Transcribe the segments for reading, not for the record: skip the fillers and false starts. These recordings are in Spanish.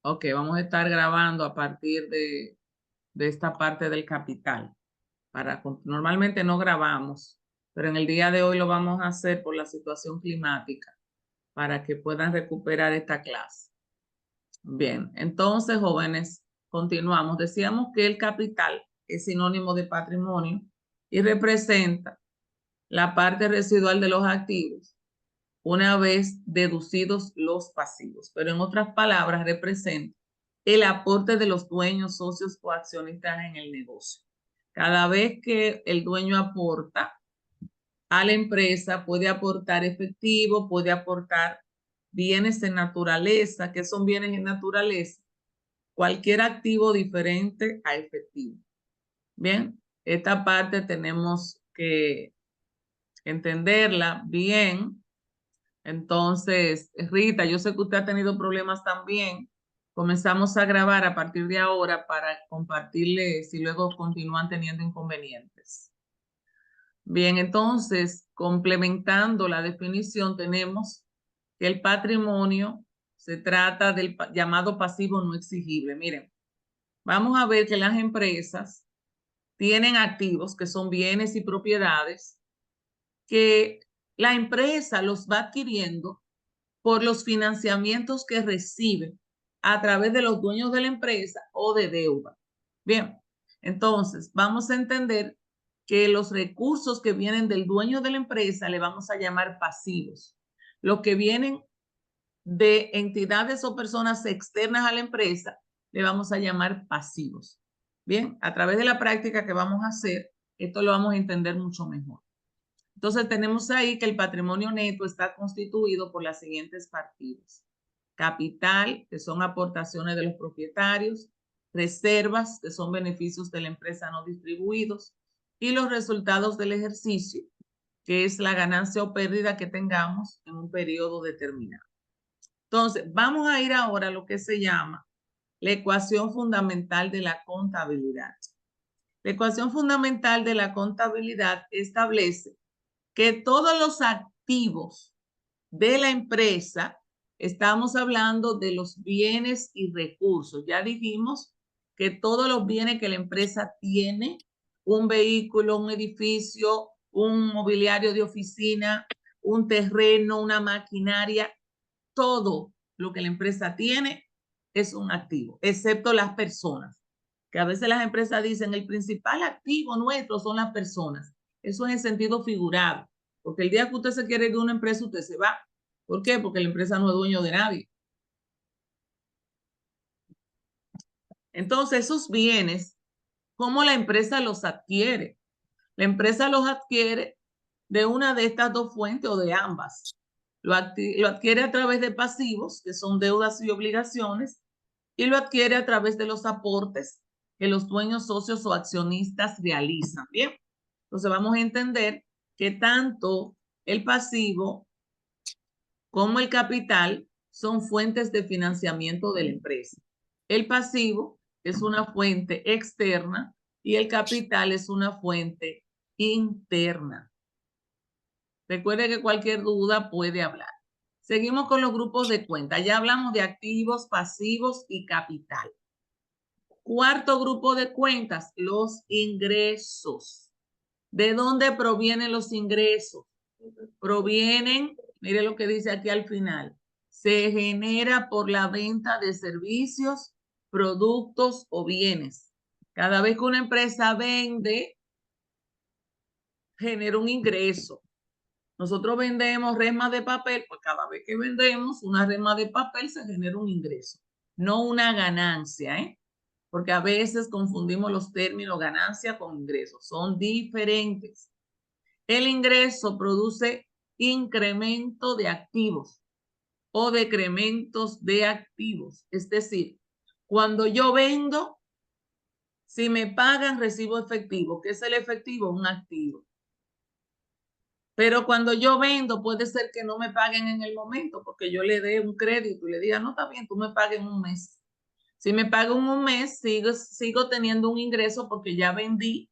Ok, vamos a estar grabando a partir de esta parte del capital. Normalmente no grabamos, pero en el día de hoy lo vamos a hacer por la situación climática para que puedan recuperar esta clase. Bien, entonces, jóvenes, continuamos. Decíamos que el capital es sinónimo de patrimonio y representa la parte residual de los activos una vez deducidos los pasivos, pero en otras palabras representa el aporte de los dueños, socios o accionistas en el negocio. Cada vez que el dueño aporta a la empresa, puede aportar efectivo, puede aportar bienes en naturaleza. ¿Qué son bienes en naturaleza? Cualquier activo diferente a efectivo. Bien, esta parte tenemos que entenderla bien. Entonces, Rita, yo sé que usted ha tenido problemas también. Comenzamos a grabar a partir de ahora para compartirle si luego continúan teniendo inconvenientes. Bien, entonces, complementando la definición, tenemos que el patrimonio se trata del llamado pasivo no exigible. Miren, vamos a ver que las empresas tienen activos que son bienes y propiedades que la empresa los va adquiriendo por los financiamientos que reciben a través de los dueños de la empresa o de deuda. Bien, entonces vamos a entender que los recursos que vienen del dueño de la empresa le vamos a llamar pasivos. Los que vienen de entidades o personas externas a la empresa le vamos a llamar pasivos. Bien, a través de la práctica que vamos a hacer, esto lo vamos a entender mucho mejor. Entonces tenemos ahí que el patrimonio neto está constituido por las siguientes partidas. Capital, que son aportaciones de los propietarios, reservas, que son beneficios de la empresa no distribuidos, y los resultados del ejercicio, que es la ganancia o pérdida que tengamos en un periodo determinado. Entonces, vamos a ir ahora a lo que se llama la ecuación fundamental de la contabilidad. La ecuación fundamental de la contabilidad establece que todos los activos de la empresa, estamos hablando de los bienes y recursos. Ya dijimos que todos los bienes que la empresa tiene, un vehículo, un edificio, un mobiliario de oficina, un terreno, una maquinaria, todo lo que la empresa tiene es un activo, excepto las personas, que a veces las empresas dicen el principal activo nuestro son las personas. Eso es en sentido figurado, porque el día que usted se quiere ir de una empresa, usted se va. ¿Por qué? Porque la empresa no es dueño de nadie. Entonces, esos bienes, ¿cómo la empresa los adquiere? La empresa los adquiere de una de estas dos fuentes o de ambas. Lo adquiere a través de pasivos, que son deudas y obligaciones, y lo adquiere a través de los aportes que los dueños, socios o accionistas realizan. Bien, entonces vamos a entender que tanto el pasivo como el capital son fuentes de financiamiento de la empresa. El pasivo es una fuente externa y el capital es una fuente interna. Recuerde que cualquier duda puede hablar. Seguimos con los grupos de cuenta. Ya hablamos de activos, pasivos y capital. Cuarto grupo de cuentas, los ingresos. ¿De dónde provienen los ingresos? Provienen, mire lo que dice aquí al final, se genera por la venta de servicios, productos o bienes. Cada vez que una empresa vende, genera un ingreso. Nosotros vendemos resmas de papel, pues cada vez que vendemos una resma de papel se genera un ingreso, no una ganancia, ¿eh? Porque a veces confundimos los términos ganancia con ingreso, son diferentes. El ingreso produce incremento de activos o decrementos de activos. Es decir, cuando yo vendo, si me pagan, recibo efectivo. ¿Qué es el efectivo? Un activo. Pero cuando yo vendo, puede ser que no me paguen en el momento porque yo le dé un crédito y le diga, no, está bien, tú me pagues en un mes. Si me pagan un mes, sigo teniendo un ingreso porque ya vendí,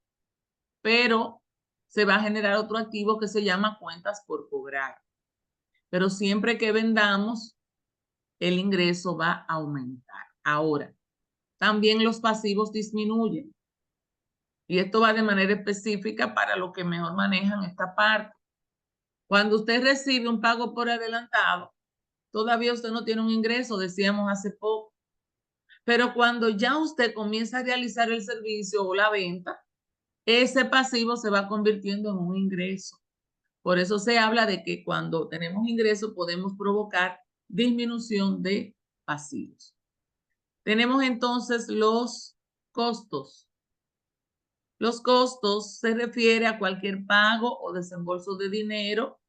pero se va a generar otro activo que se llama cuentas por cobrar. Pero siempre que vendamos, el ingreso va a aumentar. Ahora, también los pasivos disminuyen. Y esto va de manera específica para los que mejor manejan esta parte. Cuando usted recibe un pago por adelantado, todavía usted no tiene un ingreso, decíamos hace poco. Pero cuando ya usted comienza a realizar el servicio o la venta, ese pasivo se va convirtiendo en un ingreso. Por eso se habla de que cuando tenemos ingreso podemos provocar disminución de pasivos. Tenemos entonces los costos. Los costos se refiere a cualquier pago o desembolso de dinero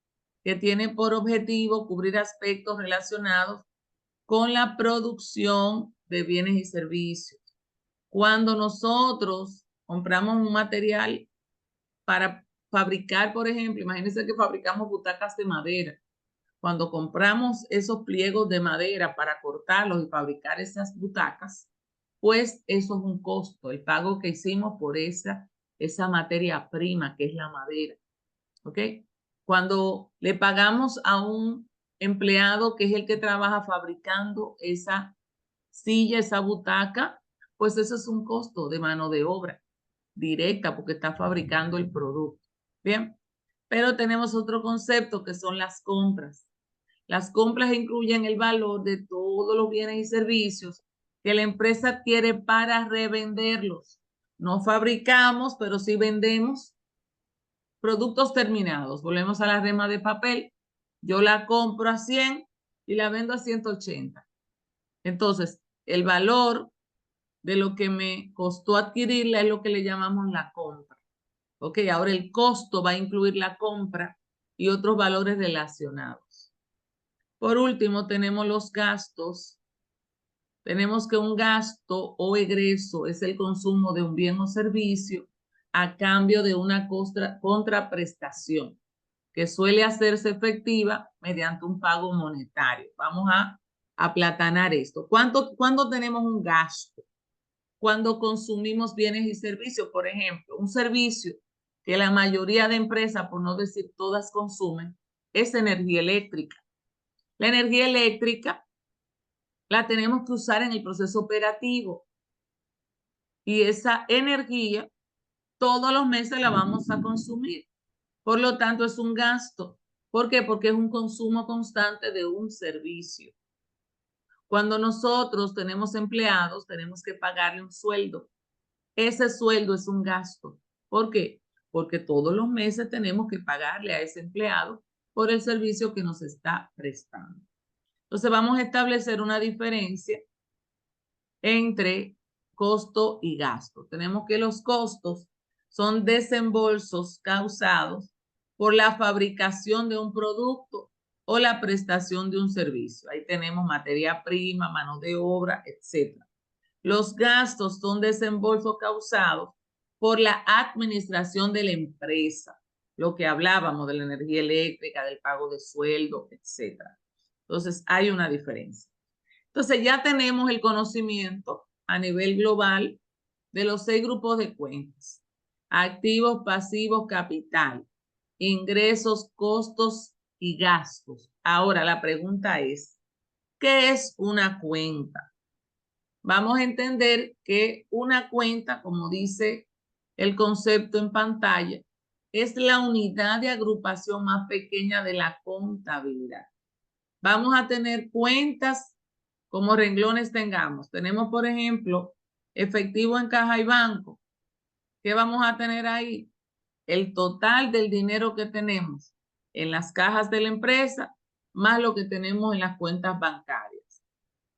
que tiene por objetivo cubrir aspectos relacionados con la producción de bienes y servicios. Cuando nosotros compramos un material para fabricar, por ejemplo, imagínense que fabricamos butacas de madera. Cuando compramos esos pliegos de madera para cortarlos y fabricar esas butacas, pues eso es un costo, el pago que hicimos por esa materia prima que es la madera. ¿Ok? Cuando le pagamos a un empleado que es el que trabaja fabricando esa silla, esa butaca, pues eso es un costo de mano de obra directa porque está fabricando el producto. Bien, pero tenemos otro concepto que son las compras. Las compras incluyen el valor de todos los bienes y servicios que la empresa adquiere para revenderlos. No fabricamos, pero sí vendemos productos terminados. Volvemos a la rema de papel. Yo la compro a 100 y la vendo a 180. Entonces, el valor de lo que me costó adquirirla es lo que le llamamos la compra. Ok, ahora el costo va a incluir la compra y otros valores relacionados. Por último, tenemos los gastos. Tenemos que un gasto o egreso es el consumo de un bien o servicio a cambio de una contraprestación que suele hacerse efectiva mediante un pago monetario. Vamos a aplatanar esto. ¿Cuándo tenemos un gasto? Cuando consumimos bienes y servicios. Por ejemplo, un servicio que la mayoría de empresas, por no decir todas, consumen, es energía eléctrica. La energía eléctrica la tenemos que usar en el proceso operativo y esa energía todos los meses la vamos a consumir. Por lo tanto, es un gasto. ¿Por qué? Porque es un consumo constante de un servicio. Cuando nosotros tenemos empleados, tenemos que pagarle un sueldo. Ese sueldo es un gasto. ¿Por qué? Porque todos los meses tenemos que pagarle a ese empleado por el servicio que nos está prestando. Entonces vamos a establecer una diferencia entre costo y gasto. Tenemos que los costos son desembolsos causados por la fabricación de un producto o la prestación de un servicio. Ahí tenemos materia prima, mano de obra, etc. Los gastos son desembolsos causados por la administración de la empresa, lo que hablábamos de la energía eléctrica, del pago de sueldo, etc. Entonces, hay una diferencia. Entonces, ya tenemos el conocimiento a nivel global de los 6 grupos de cuentas: activos, pasivos, capital, ingresos, costos y gastos. Ahora, la pregunta es, ¿qué es una cuenta? Vamos a entender que una cuenta, como dice el concepto en pantalla, es la unidad de agrupación más pequeña de la contabilidad. Vamos a tener cuentas como renglones tengamos. Tenemos, por ejemplo, efectivo en caja y banco. ¿Qué vamos a tener ahí? El total del dinero que tenemos en las cajas de la empresa más lo que tenemos en las cuentas bancarias.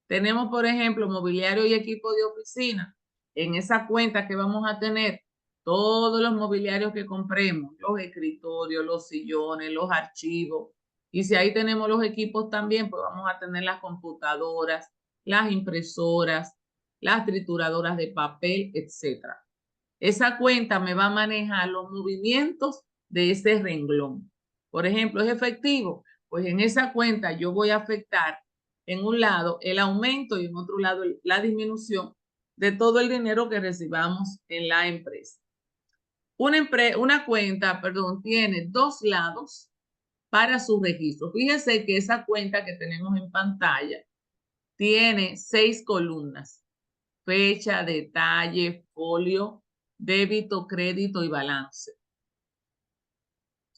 Tenemos, por ejemplo, mobiliario y equipo de oficina. En esa cuenta que vamos a tener todos los mobiliarios que compremos, los escritorios, los sillones, los archivos. Y si ahí tenemos los equipos también, pues vamos a tener las computadoras, las impresoras, las trituradoras de papel, etc. Esa cuenta me va a manejar los movimientos de ese renglón. Por ejemplo, ¿es efectivo? Pues en esa cuenta yo voy a afectar en un lado el aumento y en otro lado la disminución de todo el dinero que recibamos en la empresa. Una cuenta, tiene 2 lados para su registro. Fíjense que esa cuenta que tenemos en pantalla tiene 6 columnas: fecha, detalle, folio, débito, crédito y balance.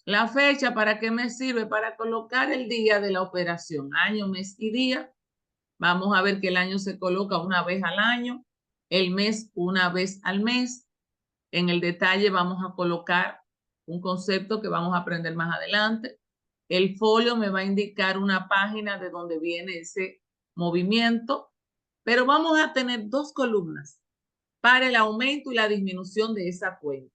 La fecha, ¿para qué me sirve? Para colocar el día de la operación, año, mes y día. Vamos a ver que el año se coloca una vez al año, el mes una vez al mes. En el detalle vamos a colocar un concepto que vamos a aprender más adelante. El folio me va a indicar una página de donde viene ese movimiento, pero vamos a tener 2 columnas para el aumento y la disminución de esa cuenta.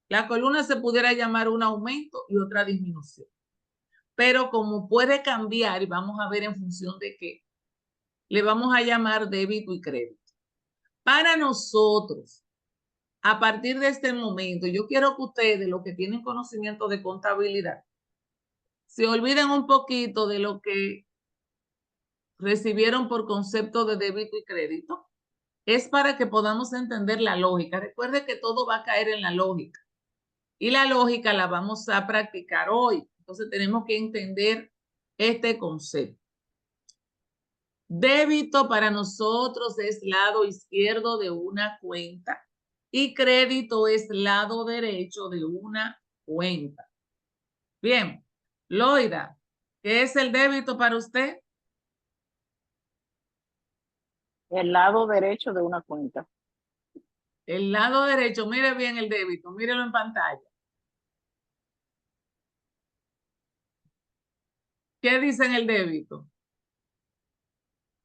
La columna se pudiera llamar un aumento y otra disminución, pero como puede cambiar y vamos a ver en función de qué, le vamos a llamar débito y crédito. Para nosotros, a partir de este momento, yo quiero que ustedes, los que tienen conocimiento de contabilidad, se olviden un poquito de lo que recibieron por concepto de débito y crédito. Es para que podamos entender la lógica. Recuerde que todo va a caer en la lógica. Y la lógica la vamos a practicar hoy. Entonces tenemos que entender este concepto. Débito para nosotros es lado izquierdo de una cuenta y crédito es lado derecho de una cuenta. Bien, Loida, ¿qué es el débito para usted? El lado derecho de una cuenta. El lado derecho, mire bien el débito, mírelo en pantalla. ¿Qué dice en el débito?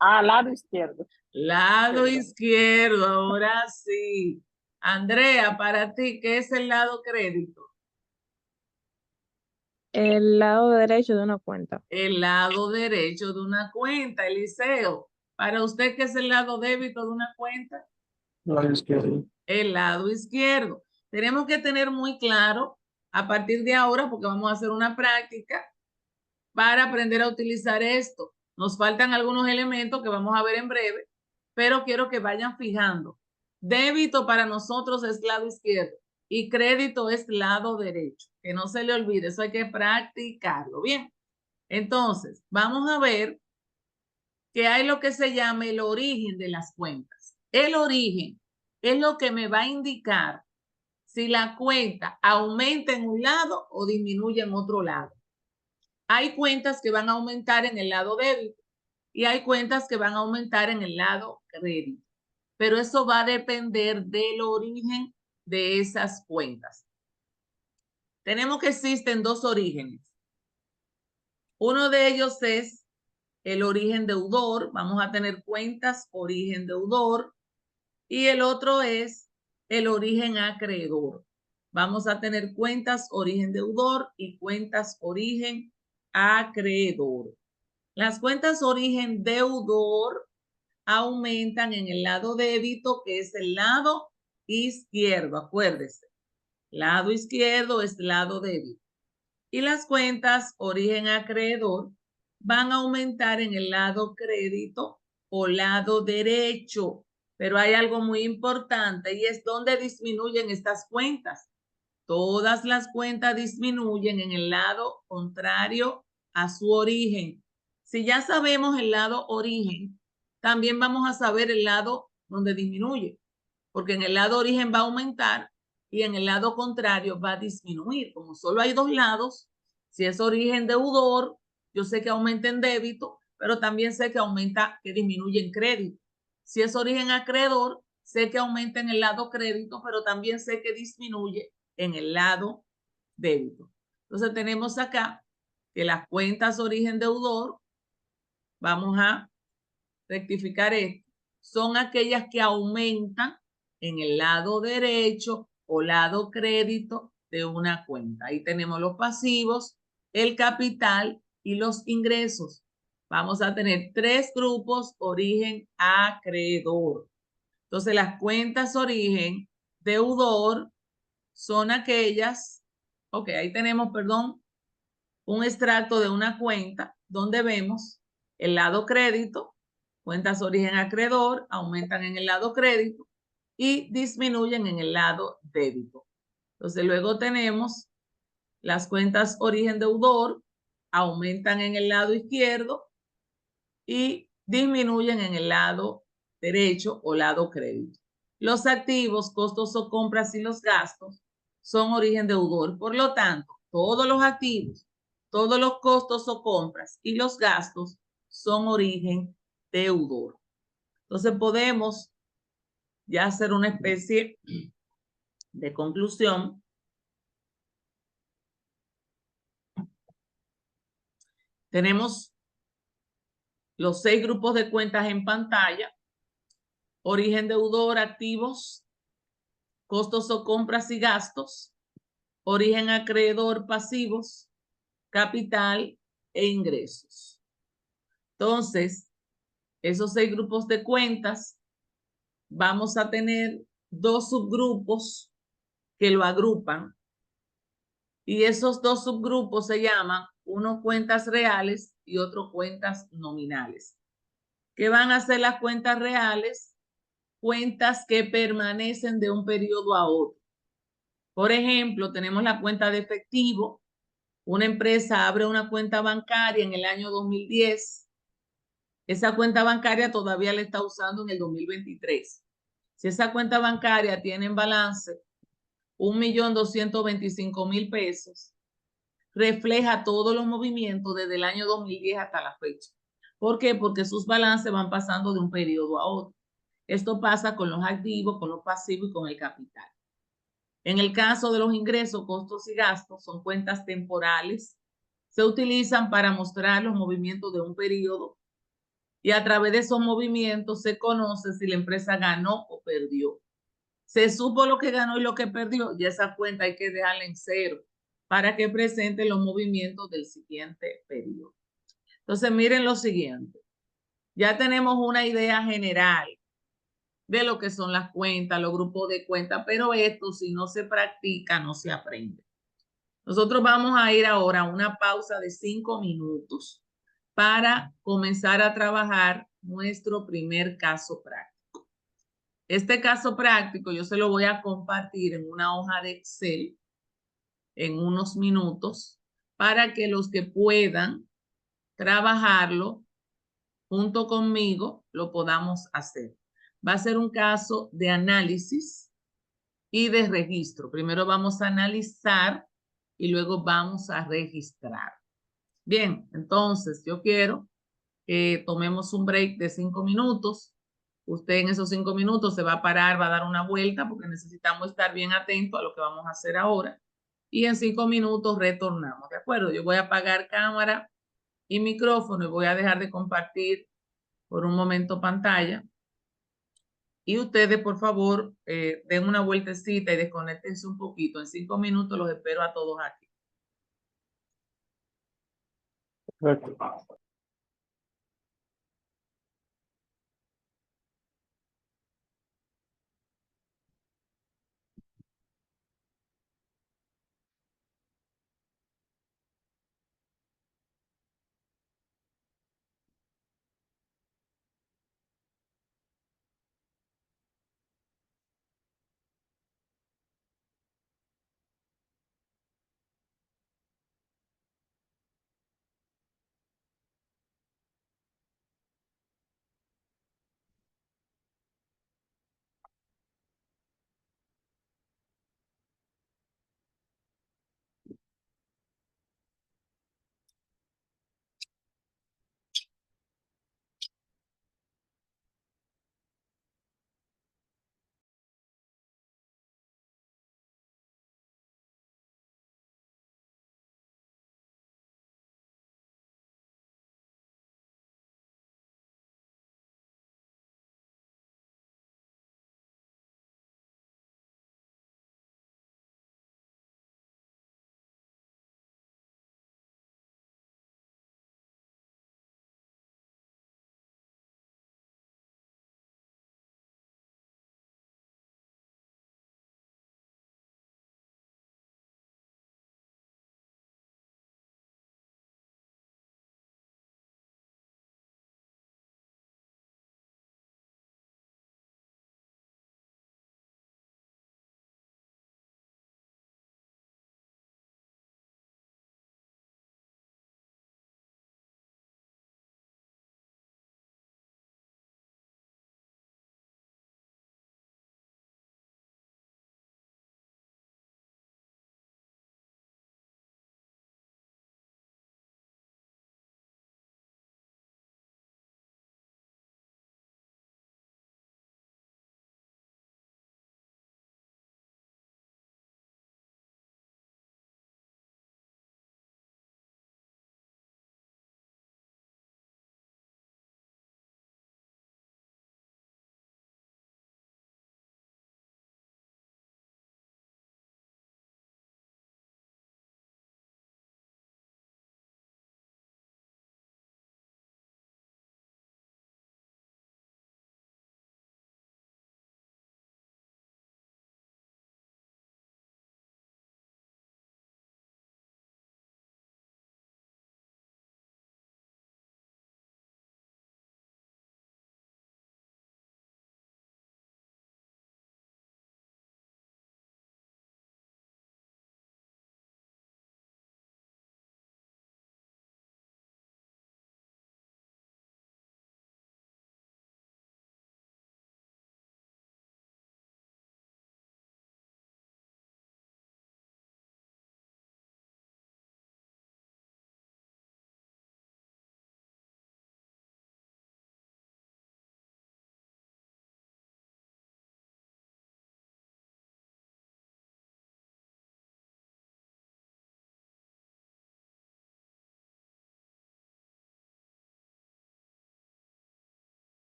Lado izquierdo. Lado izquierdo, ahora sí. Andrea, para ti, ¿qué es el lado crédito? El lado derecho de una cuenta. El lado derecho de una cuenta, Eliseo. Para usted, ¿qué es el lado débito de una cuenta? Lado izquierdo. El lado izquierdo. Tenemos que tener muy claro a partir de ahora, porque vamos a hacer una práctica para aprender a utilizar esto. Nos faltan algunos elementos que vamos a ver en breve, pero quiero que vayan fijando. Débito para nosotros es lado izquierdo y crédito es lado derecho. Que no se le olvide, eso hay que practicarlo. Bien, entonces vamos a ver que hay lo que se llama el origen de las cuentas. El origen es lo que me va a indicar si la cuenta aumenta en un lado o disminuye en otro lado. Hay cuentas que van a aumentar en el lado débito y hay cuentas que van a aumentar en el lado crédito. Pero eso va a depender del origen de esas cuentas. Tenemos que existen 2 orígenes. Uno de ellos es el origen deudor. Vamos a tener cuentas origen deudor. Y el otro es el origen acreedor. Vamos a tener cuentas origen deudor y cuentas origen acreedor. Las cuentas origen deudor aumentan en el lado débito, que es el lado izquierdo. Acuérdese, lado izquierdo es lado débito. Y las cuentas origen acreedor van a aumentar en el lado crédito o lado derecho. Pero hay algo muy importante y es donde disminuyen estas cuentas. Todas las cuentas disminuyen en el lado contrario a su origen. Si ya sabemos el lado origen, también vamos a saber el lado donde disminuye, porque en el lado origen va a aumentar y en el lado contrario va a disminuir. Como solo hay 2 lados, si es origen deudor, yo sé que aumenta en débito, pero también sé que aumenta, que disminuye en crédito. Si es origen acreedor, sé que aumenta en el lado crédito, pero también sé que disminuye en el lado débito. Entonces tenemos acá que las cuentas origen deudor, vamos a rectificar esto, son aquellas que aumentan en el lado derecho o lado crédito de una cuenta. Ahí tenemos los pasivos, el capital y los ingresos. Vamos a tener 3 grupos origen acreedor. Entonces las cuentas origen deudor son aquellas, ok, ahí tenemos, perdón, un extracto de una cuenta donde vemos el lado crédito, cuentas origen acreedor, aumentan en el lado crédito y disminuyen en el lado débito. Entonces luego tenemos las cuentas origen deudor, aumentan en el lado izquierdo y disminuyen en el lado derecho o lado crédito. Los activos, costos o compras y los gastos son origen deudor. Por lo tanto, todos los activos, todos los costos o compras y los gastos son origen deudor. Entonces podemos ya hacer una especie de conclusión. Tenemos los 6 grupos de cuentas en pantalla: origen deudor, activos, costos o compras y gastos, origen acreedor, pasivos, capital e ingresos. Entonces, esos 6 grupos de cuentas, vamos a tener 2 subgrupos que lo agrupan, y esos 2 subgrupos se llaman, uno cuentas reales y otro cuentas nominales. ¿Qué van a ser las cuentas reales? Cuentas que permanecen de un periodo a otro. Por ejemplo, tenemos la cuenta de efectivo. Una empresa abre una cuenta bancaria en el año 2010. Esa cuenta bancaria todavía la está usando en el 2023. Si esa cuenta bancaria tiene en balance 1.225.000 pesos, refleja todos los movimientos desde el año 2010 hasta la fecha. ¿Por qué? Porque sus balances van pasando de un periodo a otro. Esto pasa con los activos, con los pasivos y con el capital. En el caso de los ingresos, costos y gastos, son cuentas temporales. Se utilizan para mostrar los movimientos de un periodo, y a través de esos movimientos se conoce si la empresa ganó o perdió. Se supo lo que ganó y lo que perdió, y esa cuenta hay que dejarla en cero para que presente los movimientos del siguiente periodo. Entonces, miren lo siguiente. Ya tenemos una idea general de lo que son las cuentas, los grupos de cuentas, pero esto, si no se practica, no se aprende. Nosotros vamos a ir ahora a una pausa de 5 minutos para comenzar a trabajar nuestro primer caso práctico. Este caso práctico yo se lo voy a compartir en una hoja de Excel en unos minutos para que los que puedan trabajarlo junto conmigo lo podamos hacer. Va a ser un caso de análisis y de registro. Primero vamos a analizar y luego vamos a registrar. Bien, entonces yo quiero que tomemos un break de 5 minutos. Usted en esos 5 minutos se va a parar, va a dar una vuelta porque necesitamos estar bien atentos a lo que vamos a hacer ahora. Y en 5 minutos retornamos, ¿de acuerdo? Yo voy a apagar cámara y micrófono y voy a dejar de compartir por un momento pantalla. Y ustedes, por favor, den una vueltecita y desconectense un poquito. En 5 minutos los espero a todos aquí. Perfecto.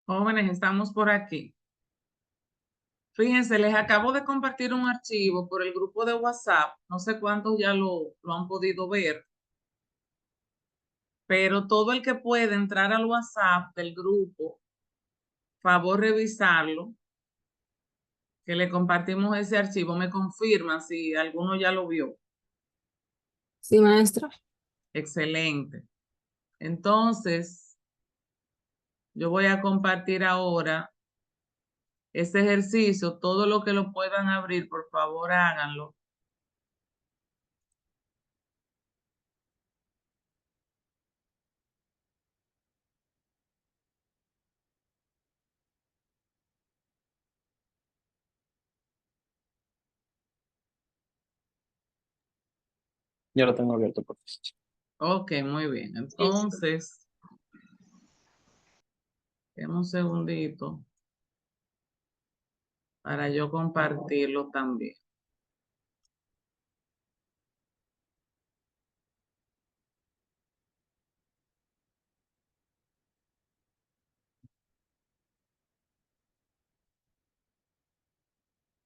Jóvenes, estamos por aquí. Fíjense, les acabo de compartir un archivo por el grupo de WhatsApp. No sé cuántos ya lo han podido ver, pero todo el que puede entrar al WhatsApp del grupo, favor revisarlo, que le compartimos ese archivo. Me confirman si alguno ya lo vio. Sí, maestra. Excelente. Entonces, yo voy a compartir ahora ese ejercicio. Todo lo que lo puedan abrir, por favor, háganlo. Ya lo tengo abierto, profesor. Ok, muy bien. Entonces, denme un segundito para yo compartirlo también.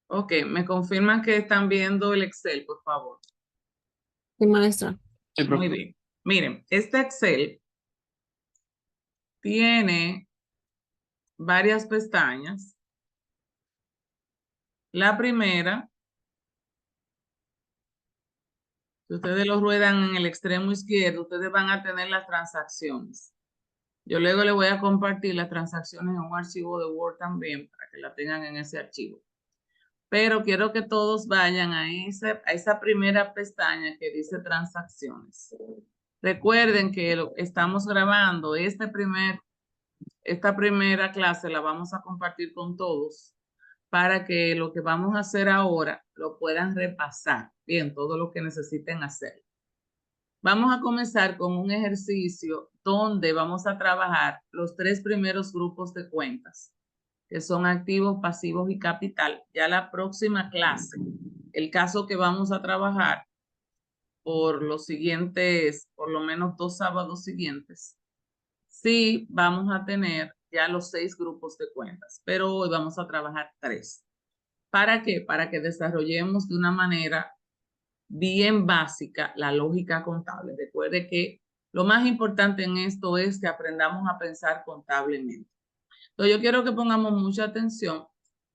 Ok, me confirman que están viendo el Excel, por favor. Sí, maestra. Sí, Muy profe. bien. Miren, este Excel tiene varias pestañas. La primera, si ustedes lo ruedan en el extremo izquierdo, ustedes van a tener las transacciones. Yo luego les voy a compartir las transacciones en un archivo de Word también para que la tengan en ese archivo. Pero quiero que todos vayan a esa primera pestaña que dice transacciones. Recuerden que estamos grabando esta primera clase, la vamos a compartir con todos para que lo que vamos a hacer ahora lo puedan repasar bien, todo lo que necesiten hacer. Vamos a comenzar con un ejercicio donde vamos a trabajar los 3 primeros grupos de cuentas, que son activos, pasivos y capital. Ya la próxima clase, el caso que vamos a trabajar por los siguientes, por lo menos 2 sábados siguientes, sí vamos a tener ya los 6 grupos de cuentas, pero hoy vamos a trabajar 3. ¿Para qué? Para que desarrollemos de una manera bien básica la lógica contable. Recuerde que lo más importante en esto es que aprendamos a pensar contablemente. Entonces, yo quiero que pongamos mucha atención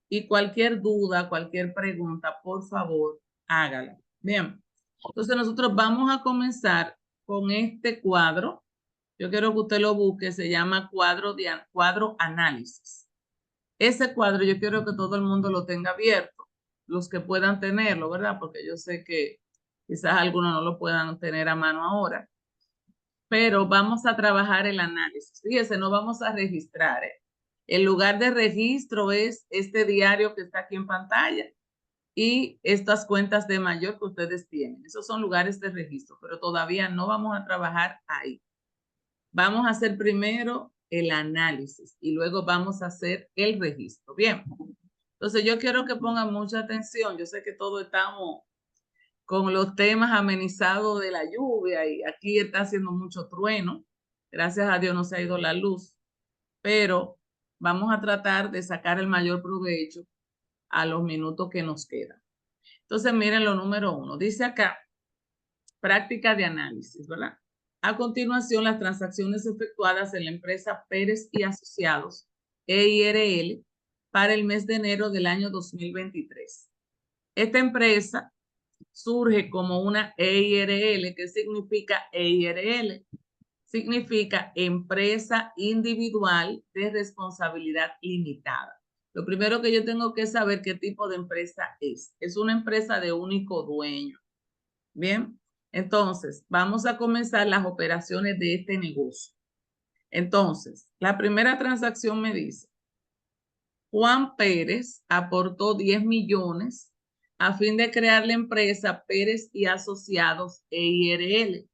y cualquier duda, cualquier pregunta, por favor, hágala. Bien, entonces nosotros vamos a comenzar con este cuadro. Yo quiero que usted lo busque, se llama cuadro análisis. Ese cuadro yo quiero que todo el mundo lo tenga abierto, los que puedan tenerlo, ¿verdad? Porque yo sé que quizás algunos no lo puedan tener a mano ahora, pero vamos a trabajar el análisis. Fíjese, no vamos a registrar, ¿eh? El lugar de registro es este diario que está aquí en pantalla y estas cuentas de mayor que ustedes tienen. Esos son lugares de registro, pero todavía no vamos a trabajar ahí. Vamos a hacer primero el análisis y luego vamos a hacer el registro. Bien, entonces yo quiero que pongan mucha atención. Yo sé que todos estamos con los temas amenizados de la lluvia y aquí está haciendo mucho trueno. Gracias a Dios no se ha ido la luz, pero vamos a tratar de sacar el mayor provecho a los minutos que nos quedan. Entonces miren lo número 1. Dice acá, práctica de análisis, ¿verdad? A continuación, las transacciones efectuadas en la empresa Pérez y Asociados, EIRL, para el mes de enero del año 2023. Esta empresa surge como una EIRL. ¿Qué significa EIRL? Significa empresa individual de responsabilidad limitada. Lo primero que yo tengo que saber qué tipo de empresa es. Es una empresa de único dueño. Bien, entonces vamos a comenzar las operaciones de este negocio. Entonces, la primera transacción me dice, Juan Pérez aportó 10 millones a fin de crear la empresa Pérez y Asociados EIRL,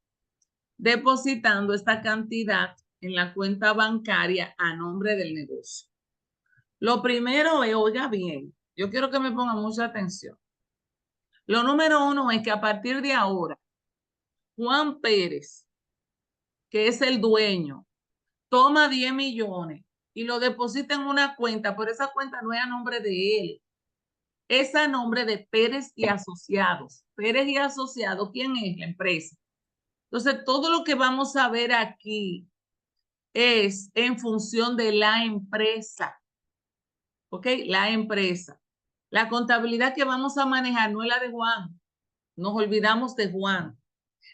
depositando esta cantidad en la cuenta bancaria a nombre del negocio. Lo primero es, oiga bien, yo quiero que me pongan mucha atención. Lo número 1 es que a partir de ahora, Juan Pérez, que es el dueño, toma 10 millones y lo deposita en una cuenta, pero esa cuenta no es a nombre de él, es a nombre de Pérez y Asociados. Pérez y Asociados, ¿quién es? La empresa. Entonces, todo lo que vamos a ver aquí es en función de la empresa. ¿Ok? La empresa. La contabilidad que vamos a manejar no es la de Juan. Nos olvidamos de Juan.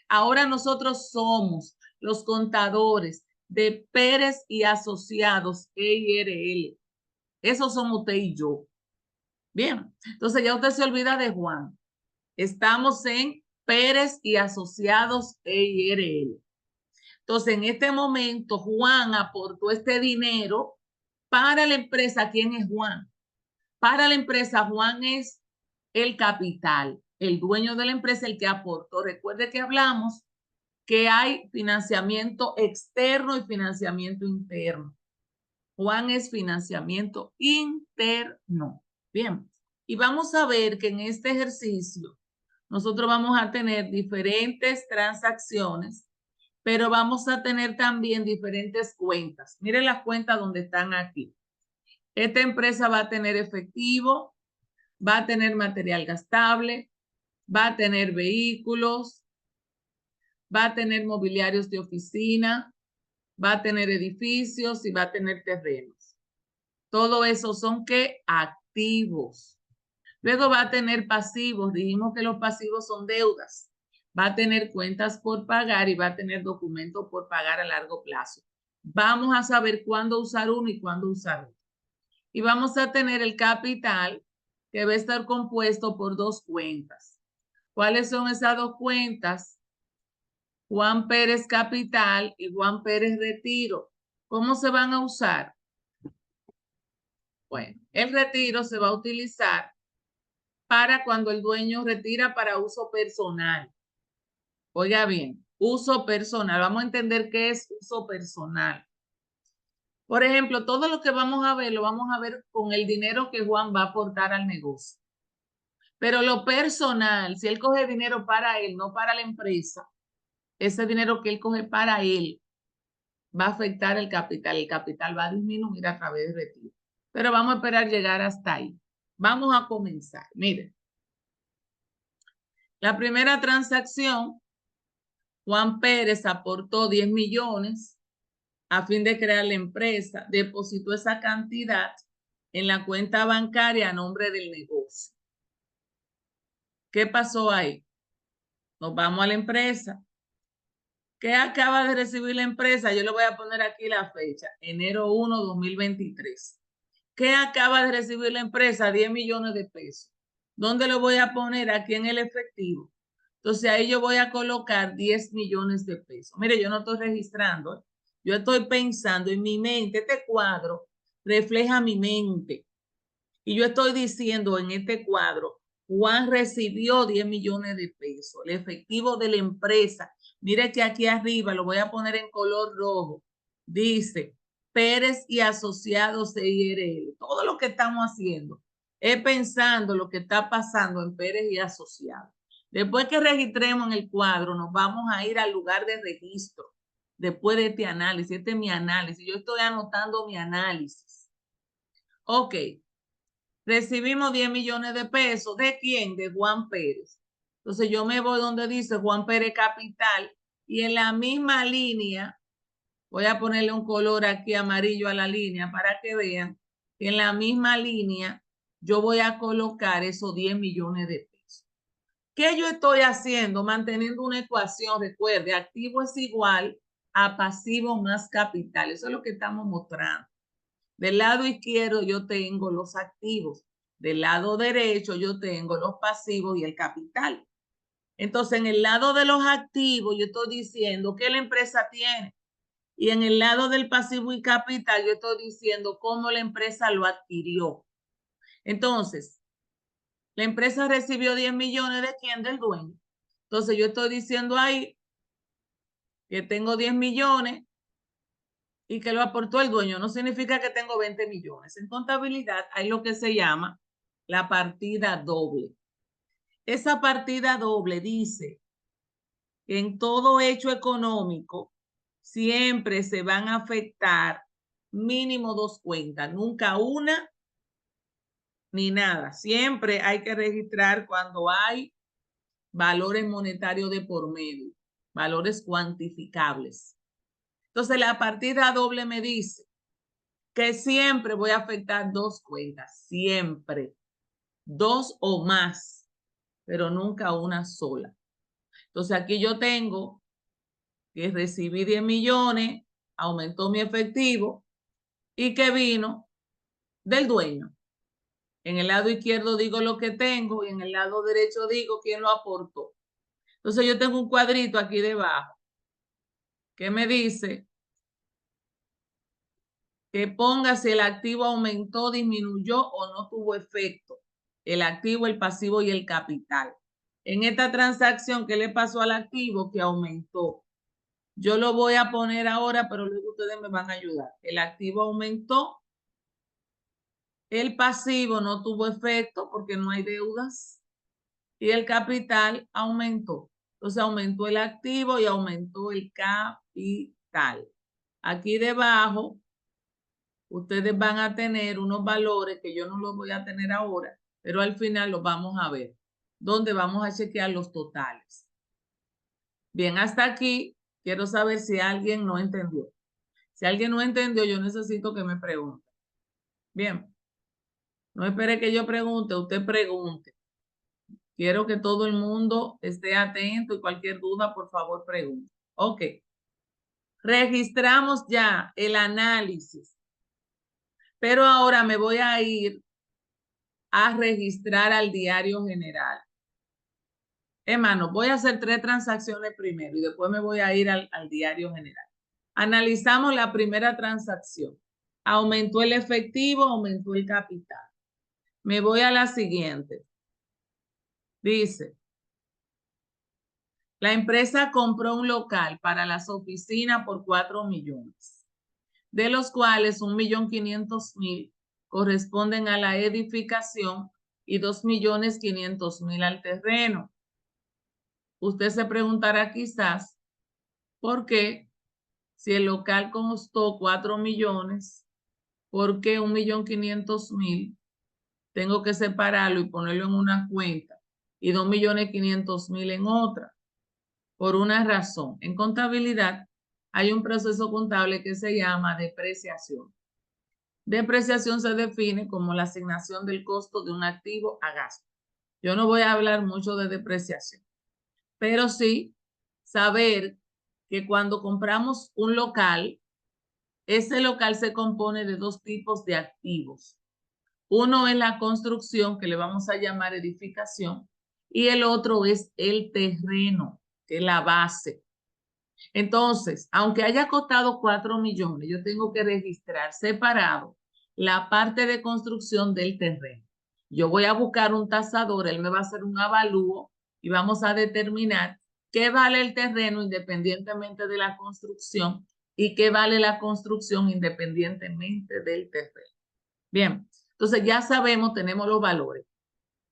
Ahora nosotros somos los contadores de Pérez y Asociados, EIRL. Esos somos usted y yo. Bien, entonces ya usted se olvida de Juan. Estamos en Pérez y Asociados, EIRL. Entonces, en este momento, Juan aportó este dinero para la empresa. ¿Quién es Juan? Para la empresa, Juan es el capital, el dueño de la empresa, el que aportó. Recuerde que hablamos que hay financiamiento externo y financiamiento interno. Juan es financiamiento interno. Bien, y vamos a ver que en este ejercicio nosotros vamos a tener diferentes transacciones, pero vamos a tener también diferentes cuentas. Miren las cuentas donde están aquí. Esta empresa va a tener efectivo, va a tener material gastable, va a tener vehículos, va a tener mobiliarios de oficina, va a tener edificios y va a tener terrenos. Todo eso son ¿qué? Activos. Luego va a tener pasivos. Dijimos que los pasivos son deudas. Va a tener cuentas por pagar y va a tener documentos por pagar a largo plazo. Vamos a saber cuándo usar uno y cuándo usar otro. Y vamos a tener el capital que va a estar compuesto por dos cuentas. ¿Cuáles son esas dos cuentas? Juan Pérez Capital y Juan Pérez Retiro. ¿Cómo se van a usar? Bueno, el retiro se va a utilizar para cuando el dueño retira para uso personal. Oiga bien, uso personal. Vamos a entender qué es uso personal. Por ejemplo, todo lo que vamos a ver, lo vamos a ver con el dinero que Juan va a aportar al negocio. Pero lo personal, si él coge dinero para él, no para la empresa, ese dinero que él coge para él va a afectar el capital. El capital va a disminuir a través del retiro. Pero vamos a esperar llegar hasta ahí. Vamos a comenzar. Miren. La primera transacción, Juan Pérez aportó 10 millones a fin de crear la empresa, depositó esa cantidad en la cuenta bancaria a nombre del negocio. ¿Qué pasó ahí? Nos vamos a la empresa. ¿Qué acaba de recibir la empresa? Yo le voy a poner aquí la fecha, enero 1, 2023. ¿Qué acaba de recibir la empresa? 10 millones de pesos. ¿Dónde lo voy a poner? Aquí en el efectivo. Entonces ahí yo voy a colocar 10 millones de pesos. Mire, yo no estoy registrando. Yo estoy pensando en mi mente. Este cuadro refleja mi mente. Y yo estoy diciendo en este cuadro, Juan recibió 10 millones de pesos. El efectivo de la empresa. Mire que aquí arriba lo voy a poner en color rojo. Dice Pérez y Asociados EIRL. Todo lo que estamos haciendo es pensando lo que está pasando en Pérez y Asociados. Después que registremos en el cuadro, nos vamos a ir al lugar de registro. Después de este análisis, este es mi análisis. Yo estoy anotando mi análisis. Ok. Recibimos 10 millones de pesos. ¿De quién? De Juan Pérez. Entonces yo me voy donde dice Juan Pérez Capital y en la misma línea, voy a ponerle un color aquí amarillo a la línea para que vean que en la misma línea yo voy a colocar esos 10 millones de pesos. ¿Qué yo estoy haciendo? Manteniendo una ecuación, recuerde, activo es igual a pasivo más capital. Eso es lo que estamos mostrando. Del lado izquierdo yo tengo los activos. Del lado derecho yo tengo los pasivos y el capital. Entonces, en el lado de los activos yo estoy diciendo qué la empresa tiene. Y en el lado del pasivo y capital yo estoy diciendo cómo la empresa lo adquirió. Entonces, la empresa recibió 10 millones de quién? Del dueño. Entonces, yo estoy diciendo ahí que tengo 10 millones y que lo aportó el dueño. No significa que tengo 20 millones. En contabilidad hay lo que se llama la partida doble. Esa partida doble dice que en todo hecho económico siempre se van a afectar mínimo 2 cuentas, nunca una ni nada. Siempre hay que registrar cuando hay valores monetarios de por medio, valores cuantificables. Entonces, la partida doble me dice que siempre voy a afectar 2 cuentas, siempre. 2 o más, pero nunca una sola. Entonces, aquí yo tengo que recibí 10 millones, aumentó mi efectivo y que vino del dueño. En el lado izquierdo digo lo que tengo y en el lado derecho digo quién lo aportó. Entonces yo tengo un cuadrito aquí debajo que me dice que ponga si el activo aumentó, disminuyó o no tuvo efecto. El activo, el pasivo y el capital. En esta transacción, ¿qué le pasó al activo? Que aumentó. Yo lo voy a poner ahora, pero luego ustedes me van a ayudar. El activo aumentó. El pasivo no tuvo efecto porque no hay deudas. Y el capital aumentó. Entonces aumentó el activo y aumentó el capital. Aquí debajo, ustedes van a tener unos valores que yo no los voy a tener ahora, pero al final los vamos a ver, donde vamos a chequear los totales. Bien, hasta aquí quiero saber si alguien no entendió. Si alguien no entendió, yo necesito que me pregunte. Bien, no espere que yo pregunte, usted pregunte. Quiero que todo el mundo esté atento y cualquier duda, por favor, pregunte. Ok. Registramos ya el análisis, pero ahora me voy a ir a registrar al diario general. Hermano, voy a hacer 3 transacciones primero y después me voy a ir al diario general. Analizamos la primera transacción. Aumentó el efectivo, aumentó el capital. Me voy a la siguiente. Dice, la empresa compró un local para las oficinas por 4 millones, de los cuales 1.500.000 corresponden a la edificación y 2.500.000 al terreno. Usted se preguntará quizás, ¿por qué? Si el local costó 4 millones, ¿por qué 1.500.000? Tengo que separarlo y ponerlo en una cuenta y 2.500.000 en otra. Por una razón. En contabilidad hay un proceso contable que se llama depreciación. Depreciación se define como la asignación del costo de un activo a gasto. Yo no voy a hablar mucho de depreciación, pero sí saber que cuando compramos un local, ese local se compone de 2 tipos de activos. Uno es la construcción, que le vamos a llamar edificación, y el otro es el terreno, que es la base. Entonces, aunque haya costado 4 millones, yo tengo que registrar separado la parte de construcción del terreno. Yo voy a buscar un tasador, él me va a hacer un avalúo y vamos a determinar qué vale el terreno independientemente de la construcción y qué vale la construcción independientemente del terreno. Bien, entonces ya sabemos, tenemos los valores.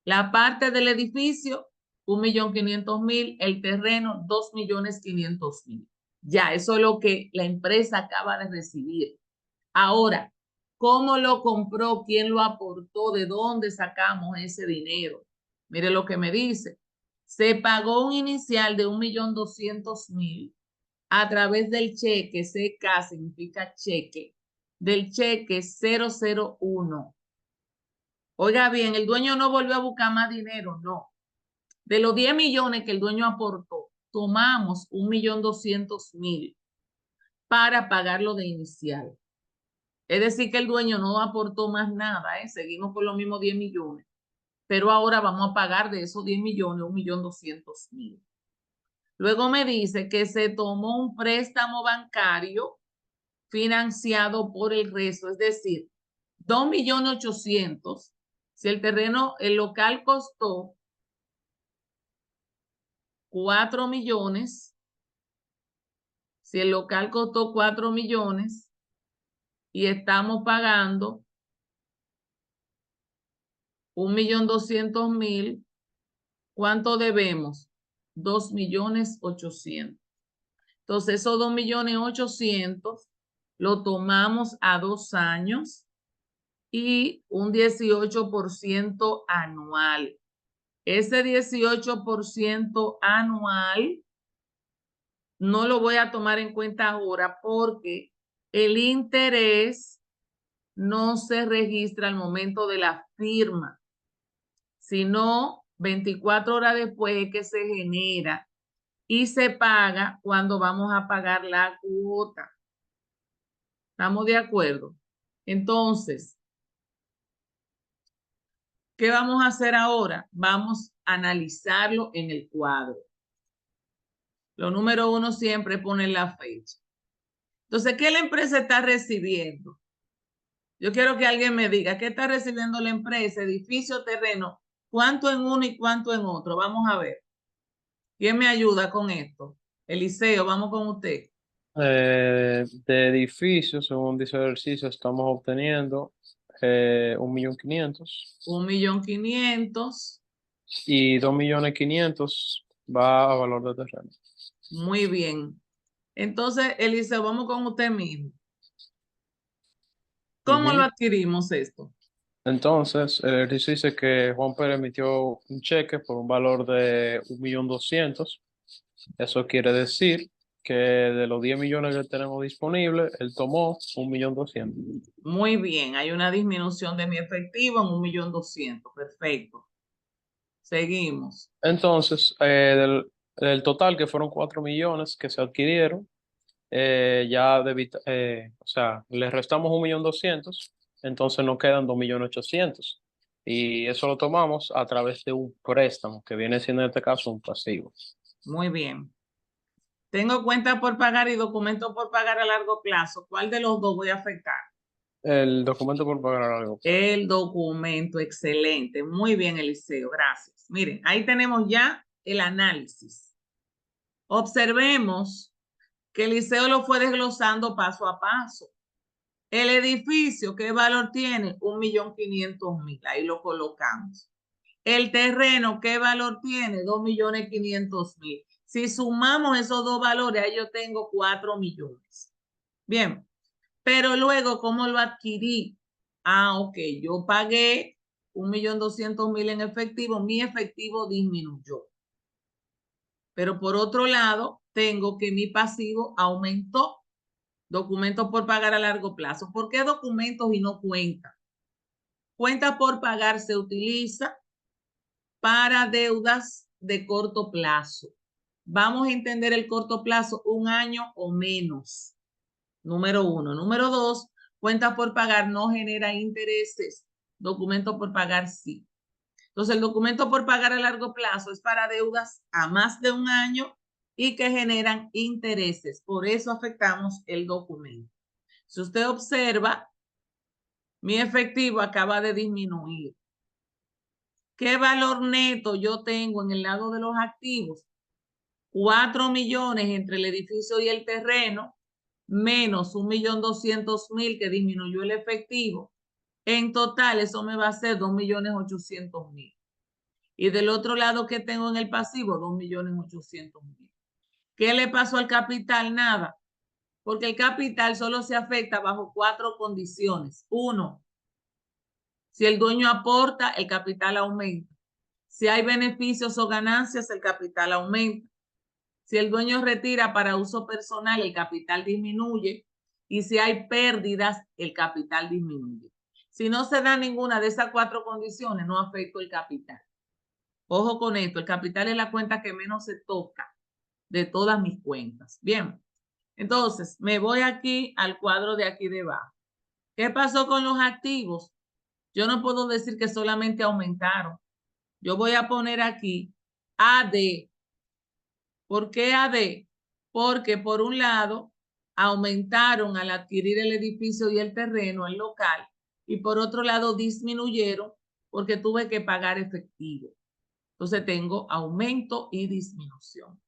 La parte del edificio, 1.500.000, el terreno, 2.500.000. Ya, eso es lo que la empresa acaba de recibir. Ahora, ¿cómo lo compró? ¿Quién lo aportó? ¿De dónde sacamos ese dinero? Mire lo que me dice. Se pagó un inicial de 1.200.000 a través del cheque, CK significa cheque, del cheque 001. Oiga bien, el dueño no volvió a buscar más dinero, no. De los 10 millones que el dueño aportó, tomamos 1.200.000 para pagarlo de inicial. Es decir, que el dueño no aportó más nada, seguimos con los mismos 10 millones. Pero ahora vamos a pagar de esos 10 millones 1.200.000. Luego me dice que se tomó un préstamo bancario financiado por el resto, es decir, 2.800.000. Si el terreno, el local costó 4 millones, si el local costó 4 millones y estamos pagando 1.200.000, ¿cuánto debemos? 2.800.000. Entonces, esos 2.800.000 lo tomamos a 2 años y un 18% anual. Ese 18% anual no lo voy a tomar en cuenta ahora porque el interés no se registra al momento de la firma, sino 24 horas después es que se genera y se paga cuando vamos a pagar la cuota. ¿Estamos de acuerdo? Entonces, ¿qué vamos a hacer ahora? Vamos a analizarlo en el cuadro. Lo número 1 siempre pone la fecha. Entonces, ¿qué la empresa está recibiendo? Yo quiero que alguien me diga, ¿qué está recibiendo la empresa? Edificio, terreno, ¿cuánto en uno y cuánto en otro? Vamos a ver. ¿Quién me ayuda con esto? Eliseo, vamos con usted. De edificios, según dice el ejercicio, estamos obteniendo 1.500.000 1.500.000. y 2.500.000 va a valor de terreno. Muy bien. Entonces, Eliseo, vamos con usted mismo. ¿Cómo lo adquirimos esto? Entonces, el ejercicio dice que Juan Pérez emitió un cheque por un valor de 1.200.000. Eso quiere decir que de los 10 millones que tenemos disponibles, él tomó 1.200.000. Muy bien, hay una disminución de mi efectivo en 1.200.000. Perfecto. Seguimos. Entonces, del total, que fueron 4 millones que se adquirieron, o sea, le restamos 1.200.000, entonces nos quedan 2.800.000. Y eso lo tomamos a través de un préstamo, que viene siendo en este caso un pasivo. Muy bien. Tengo cuenta por pagar y documento por pagar a largo plazo. ¿Cuál de los dos voy a afectar? El documento por pagar algo. El documento, excelente. Muy bien, Eliseo, gracias. Miren, ahí tenemos ya el análisis. Observemos que Eliseo lo fue desglosando paso a paso. El edificio, ¿qué valor tiene? 1.500.000. Ahí lo colocamos. El terreno, ¿qué valor tiene? 2.500.000. Si sumamos esos dos valores, ahí yo tengo 4 millones. Bien, pero luego, ¿cómo lo adquirí? Ah, ok, yo pagué 1.200.000 en efectivo, mi efectivo disminuyó. Pero por otro lado, tengo que mi pasivo aumentó. Documentos por pagar a largo plazo. ¿Por qué documentos y no cuenta? Cuenta por pagar se utiliza para deudas de corto plazo. Vamos a entender el corto plazo, 1 año o menos. Número 1. Número 2, cuenta por pagar no genera intereses. Documento por pagar sí. Entonces, el documento por pagar a largo plazo es para deudas a más de 1 año y que generan intereses. Por eso afectamos el documento. Si usted observa, mi efectivo acaba de disminuir. ¿Qué valor neto yo tengo en el lado de los activos? 4 millones entre el edificio y el terreno, menos 1.200.000 que disminuyó el efectivo. En total, eso me va a hacer 2.800.000. Y del otro lado, ¿qué tengo en el pasivo? 2.800.000. ¿Qué le pasó al capital? Nada. Porque el capital solo se afecta bajo 4 condiciones. 1, si el dueño aporta, el capital aumenta. Si hay beneficios o ganancias, el capital aumenta. Si el dueño retira para uso personal, el capital disminuye. Y si hay pérdidas, el capital disminuye. Si no se da ninguna de esas 4 condiciones, no afecta el capital. Ojo con esto, el capital es la cuenta que menos se toca de todas mis cuentas. Bien, entonces me voy aquí al cuadro de aquí debajo. ¿Qué pasó con los activos? Yo no puedo decir que solamente aumentaron. Yo voy a poner aquí AD. ¿Por qué AD? Porque por un lado aumentaron al adquirir el edificio y el terreno, el local, y por otro lado disminuyeron porque tuve que pagar efectivo. Entonces tengo aumento y disminución.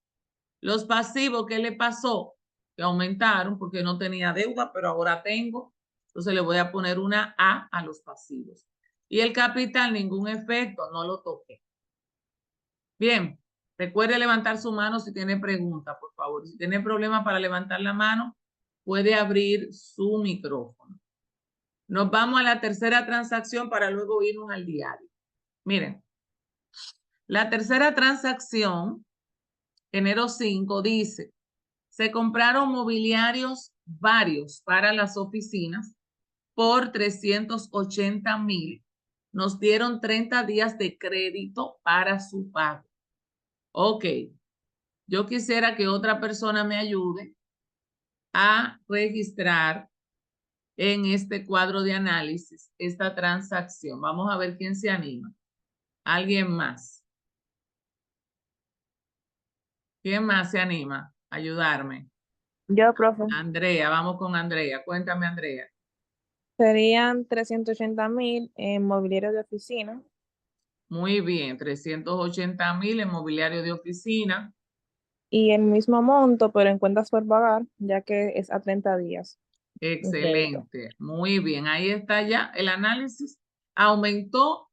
Los pasivos, ¿qué le pasó? Que aumentaron porque no tenía deuda, pero ahora tengo. Entonces le voy a poner una A los pasivos. Y el capital, ningún efecto, no lo toqué. Bien, recuerde levantar su mano si tiene pregunta, por favor. Si tiene problema para levantar la mano, puede abrir su micrófono. Nos vamos a la tercera transacción para luego irnos al diario. Miren, la tercera transacción, enero 5, dice, se compraron mobiliarios varios para las oficinas por 380,000. Nos dieron 30 días de crédito para su pago. Ok, yo quisiera que otra persona me ayude a registrar en este cuadro de análisis esta transacción. Vamos a ver quién se anima. ¿Alguien más? ¿Quién más se anima a ayudarme? Yo, profe, Andrea, vamos con Andrea. Cuéntame, Andrea. serían 380,000 en mobiliario de oficina Muy bien, 380,000 en mobiliario de oficina. y el mismo monto, pero en cuentas por pagar, ya que es a 30 días en crédito. Excelente, muy bien. Ahí está ya el análisis. Aumentó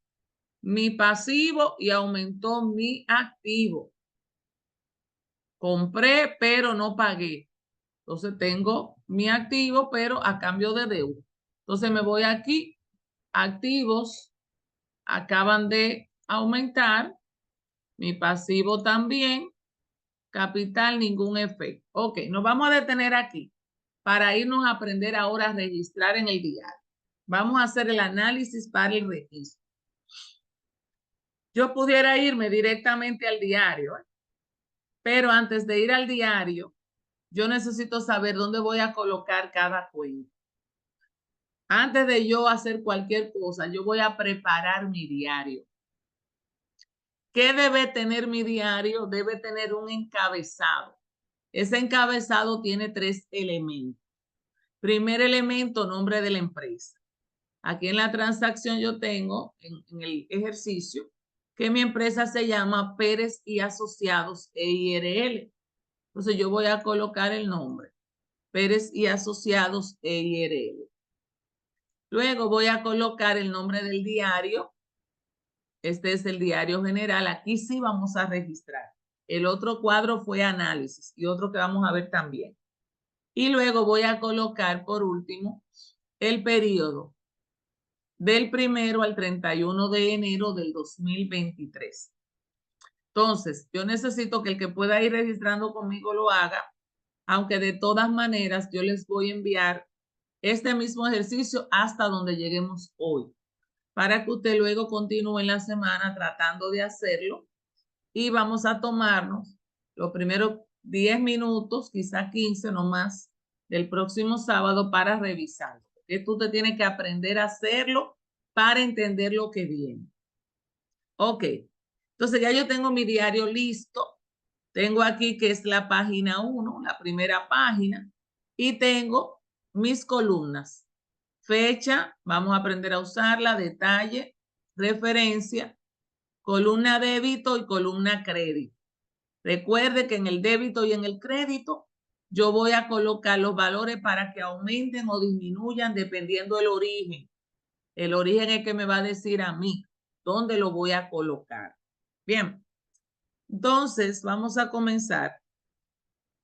mi pasivo y aumentó mi activo. Compré, pero no pagué. Entonces tengo mi activo, pero a cambio de deuda. Entonces me voy aquí. Activos acaban de aumentar. Mi pasivo también. Capital, ningún efecto. Ok, nos vamos a detener aquí para irnos a aprender ahora a registrar en el diario. Vamos a hacer el análisis para el registro. Yo pudiera irme directamente al diario, pero antes de ir al diario, yo necesito saber dónde voy a colocar cada cuenta. Antes de yo hacer cualquier cosa, yo voy a preparar mi diario. ¿Qué debe tener mi diario? Debe tener un encabezado. Ese encabezado tiene 3 elementos. Primer elemento, nombre de la empresa. Aquí en la transacción yo tengo, en el ejercicio, que mi empresa se llama Pérez y Asociados EIRL. Entonces yo voy a colocar el nombre, Pérez y Asociados EIRL. Luego voy a colocar el nombre del diario. Este es el diario general. Aquí sí vamos a registrar. El otro cuadro fue análisis y otro que vamos a ver también. Y luego voy a colocar por último el periodo del 1 al 31 de enero del 2023. Entonces, yo necesito que el que pueda ir registrando conmigo lo haga, aunque de todas maneras yo les voy a enviar este mismo ejercicio hasta donde lleguemos hoy, para que usted luego continúe en la semana tratando de hacerlo y vamos a tomarnos los primeros 10 minutos, quizá 15 no más, del próximo sábado para revisarlo. Esto usted tiene que aprender a hacerlo para entender lo que viene. Ok, entonces ya yo tengo mi diario listo. Tengo aquí que es la página 1, la primera página, y tengo mis columnas. Fecha, vamos a aprender a usarla, detalle, referencia, columna débito y columna crédito. Recuerde que en el débito y en el crédito yo voy a colocar los valores para que aumenten o disminuyan dependiendo del origen. El origen es que me va a decir a mí dónde lo voy a colocar. Bien, entonces vamos a comenzar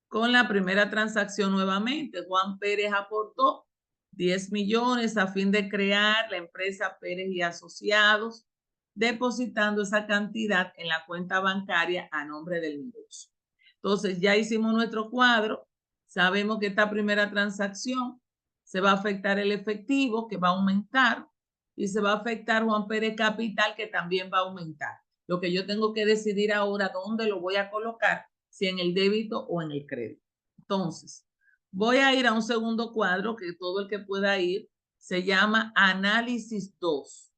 con la primera transacción nuevamente. Juan Pérez aportó 10 millones a fin de crear la empresa Pérez y Asociados, depositando esa cantidad en la cuenta bancaria a nombre del negocio. Entonces ya hicimos nuestro cuadro. Sabemos que esta primera transacción se va a afectar el efectivo, que va a aumentar, y se va a afectar Juan Pérez Capital, que también va a aumentar. Lo que yo tengo que decidir ahora dónde lo voy a colocar, si en el débito o en el crédito. Entonces, voy a ir a un segundo cuadro que todo el que pueda ir se llama Análisis 2.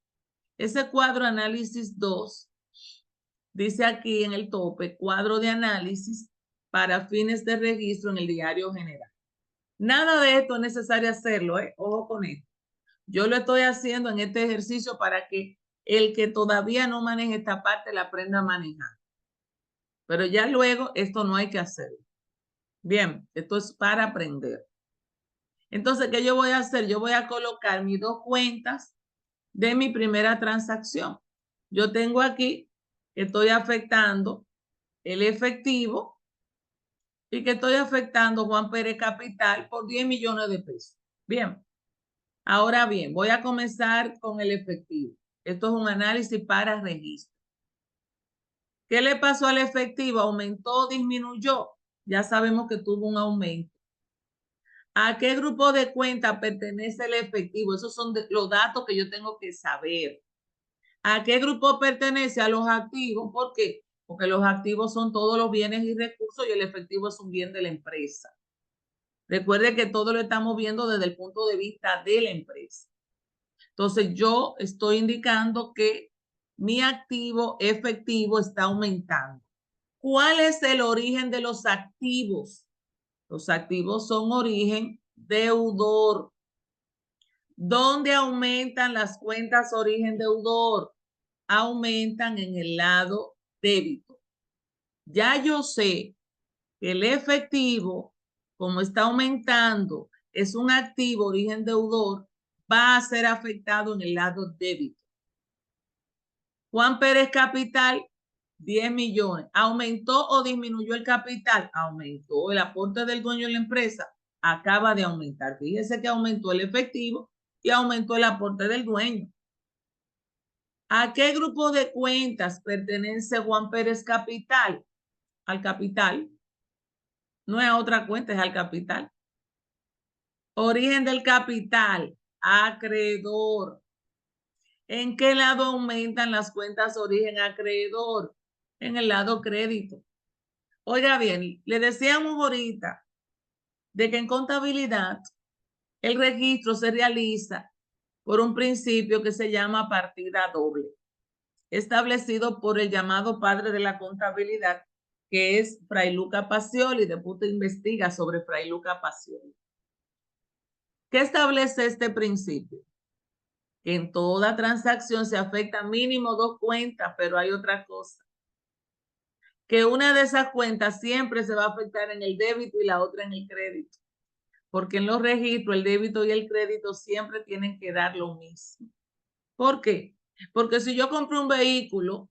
Ese cuadro Análisis 2 dice aquí en el tope, cuadro de análisis para fines de registro en el diario general. Nada de esto es necesario hacerlo, ojo con esto. Yo lo estoy haciendo en este ejercicio para que el que todavía no maneje esta parte la aprenda a manejar. Pero ya luego esto no hay que hacerlo. Bien, esto es para aprender. Entonces, ¿qué yo voy a hacer? Yo voy a colocar mis 2 cuentas de mi primera transacción. Yo tengo aquí que estoy afectando el efectivo y que estoy afectando Juan Pérez Capital por 10 millones de pesos. Bien, ahora bien, voy a comenzar con el efectivo. Esto es un análisis para registro. ¿Qué le pasó al efectivo? ¿Aumentó o disminuyó? Ya sabemos que tuvo un aumento. ¿A qué grupo de cuentas pertenece el efectivo? Esos son los datos que yo tengo que saber. ¿A qué grupo pertenece? A los activos. ¿Por qué? Porque los activos son todos los bienes y recursos y el efectivo es un bien de la empresa. Recuerde que todo lo estamos viendo desde el punto de vista de la empresa. Entonces, yo estoy indicando que mi activo efectivo está aumentando. ¿Cuál es el origen de los activos? Los activos son origen deudor. ¿Dónde aumentan las cuentas origen deudor? Aumentan en el lado débito. Ya yo sé que el efectivo, como está aumentando, es un activo origen deudor, va a ser afectado en el lado débito. Juan Pérez Capital, 10 millones. ¿Aumentó o disminuyó el capital? Aumentó. El aporte del dueño de la empresa acaba de aumentar. Fíjese que aumentó el efectivo y aumentó el aporte del dueño. ¿A qué grupo de cuentas pertenece Juan Pérez Capital? Al capital. No es a otra cuenta, es al capital. Origen del capital, acreedor. ¿En qué lado aumentan las cuentas origen acreedor? En el lado crédito. Oiga bien, le decíamos ahorita de que en contabilidad el registro se realiza por un principio que se llama partida doble, establecido por el llamado padre de la contabilidad, que es Fray Luca Pacioli. Después te investiga sobre Fray Luca Pacioli. ¿Qué establece este principio? Que en toda transacción se afecta mínimo 2 cuentas, pero hay otra cosa. Que una de esas cuentas siempre se va a afectar en el débito y la otra en el crédito. Porque en los registros el débito y el crédito siempre tienen que dar lo mismo. ¿Por qué? Porque si yo compré un vehículo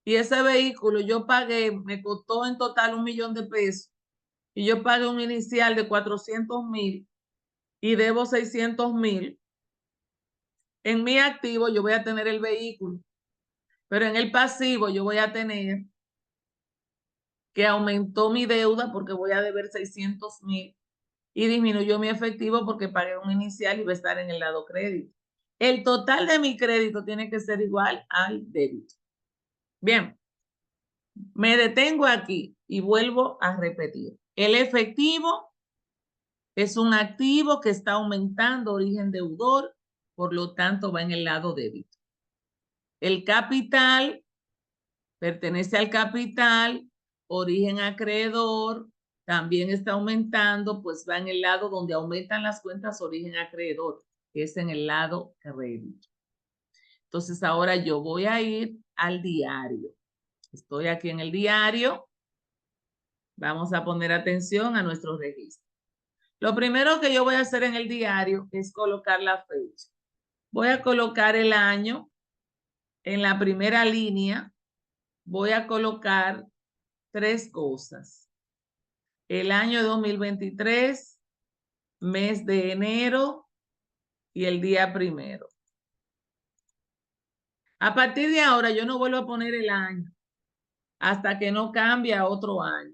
y ese vehículo yo pagué, me costó en total 1 millón de pesos y yo pagué un inicial de 400,000 y debo 600,000, en mi activo yo voy a tener el vehículo, pero en el pasivo yo voy a tener que aumentó mi deuda porque voy a deber 600,000 y disminuyó mi efectivo porque pagué un inicial y va a estar en el lado crédito. El total de mi crédito tiene que ser igual al débito. Bien, me detengo aquí y vuelvo a repetir. El efectivo es un activo que está aumentando origen deudor, por lo tanto va en el lado débito. El capital pertenece al capital, origen acreedor, también está aumentando, pues va en el lado donde aumentan las cuentas origen acreedor, que es en el lado crédito. Entonces ahora yo voy a ir al diario. Estoy aquí en el diario. Vamos a poner atención a nuestro registro. Lo primero que yo voy a hacer en el diario es colocar la fecha. Voy a colocar el año. En la primera línea voy a colocar 3 cosas. El año 2023, mes de enero y el día 1. A partir de ahora yo no vuelvo a poner el año hasta que no cambie a otro año.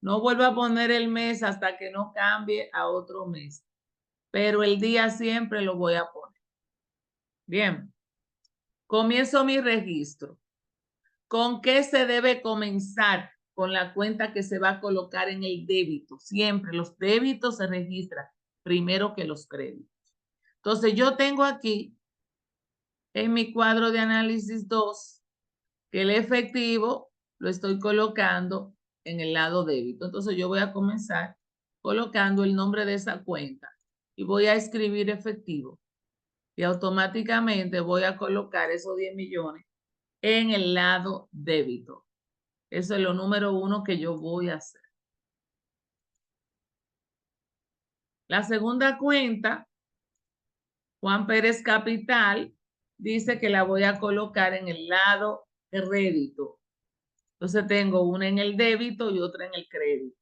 No vuelvo a poner el mes hasta que no cambie a otro mes. Pero el día siempre lo voy a poner. Bien. Comienzo mi registro. ¿Con qué se debe comenzar? Con la cuenta que se va a colocar en el débito. Siempre los débitos se registran primero que los créditos. Entonces yo tengo aquí en mi cuadro de análisis 2 que el efectivo lo estoy colocando en el lado débito. Entonces yo voy a comenzar colocando el nombre de esa cuenta y voy a escribir efectivo y automáticamente voy a colocar esos 10 millones en el lado débito. Eso es lo número 1 que yo voy a hacer. La segunda cuenta, Juan Pérez Capital, dice que la voy a colocar en el lado crédito. Entonces tengo una en el débito y otra en el crédito.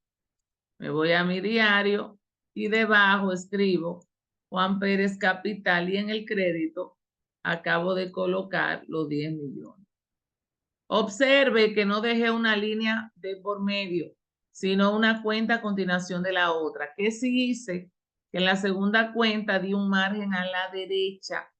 Me voy a mi diario y debajo escribo Juan Pérez Capital y en el crédito acabo de colocar los 10 millones. Observe que no dejé una línea de por medio, sino una cuenta a continuación de la otra. ¿Qué sí hice? Que en la segunda cuenta di un margen a la derecha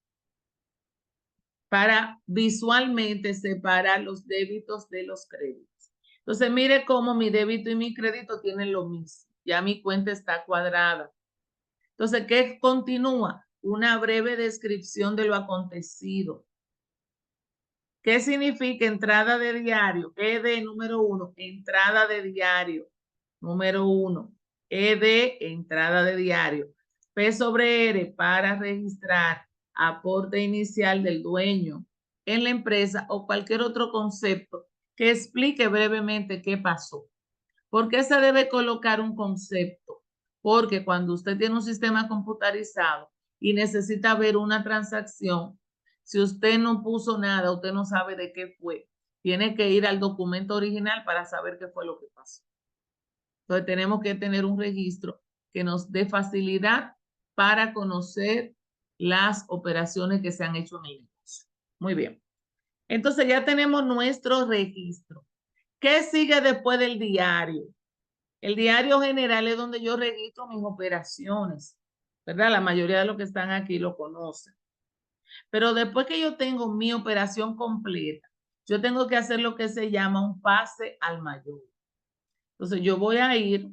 para visualmente separar los débitos de los créditos. Entonces, mire cómo mi débito y mi crédito tienen lo mismo. Ya mi cuenta está cuadrada. Entonces, ¿qué continúa? Una breve descripción de lo acontecido. ¿Qué significa entrada de diario? ED número 1, entrada de diario. Número 1, ED, entrada de diario. P sobre R para registrar aporte inicial del dueño en la empresa o cualquier otro concepto que explique brevemente qué pasó. ¿Por qué se debe colocar un concepto? Porque cuando usted tiene un sistema computarizado y necesita ver una transacción, si usted no puso nada, usted no sabe de qué fue. Tiene que ir al documento original para saber qué fue lo que pasó. Entonces tenemos que tener un registro que nos dé facilidad para conocer las operaciones que se han hecho en el negocio. Muy bien. Entonces ya tenemos nuestro registro. ¿Qué sigue después del diario? El diario general es donde yo registro mis operaciones, ¿verdad? La mayoría de los que están aquí lo conocen. Pero después que yo tengo mi operación completa, yo tengo que hacer lo que se llama un pase al mayor. Entonces yo voy a ir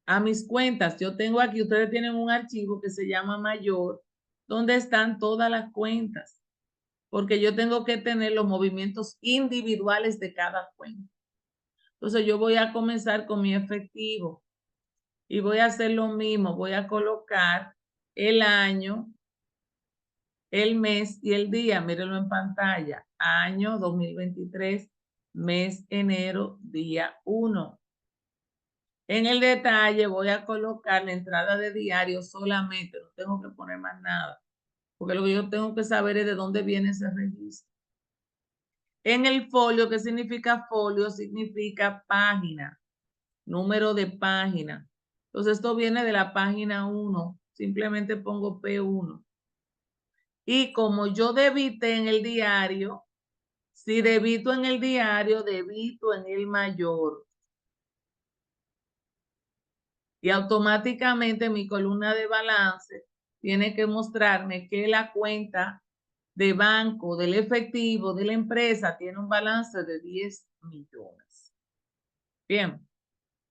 a mis cuentas. Yo tengo aquí, ustedes tienen un archivo que se llama mayor, donde están todas las cuentas, porque yo tengo que tener los movimientos individuales de cada cuenta. Entonces yo voy a comenzar con mi efectivo y voy a hacer lo mismo. Voy a colocar el año, el mes y el día. Mírenlo en pantalla. Año 2023, mes enero, día 1. En el detalle voy a colocar la entrada de diario solamente, no tengo que poner más nada, porque lo que yo tengo que saber es de dónde viene ese registro. En el folio, ¿qué significa folio? Significa página, número de página. Entonces esto viene de la página 1, simplemente pongo P1. Y como yo debité en el diario, si debito en el diario, debito en el mayor. Y automáticamente mi columna de balance tiene que mostrarme que la cuenta de banco, del efectivo, de la empresa, tiene un balance de 10 millones. Bien,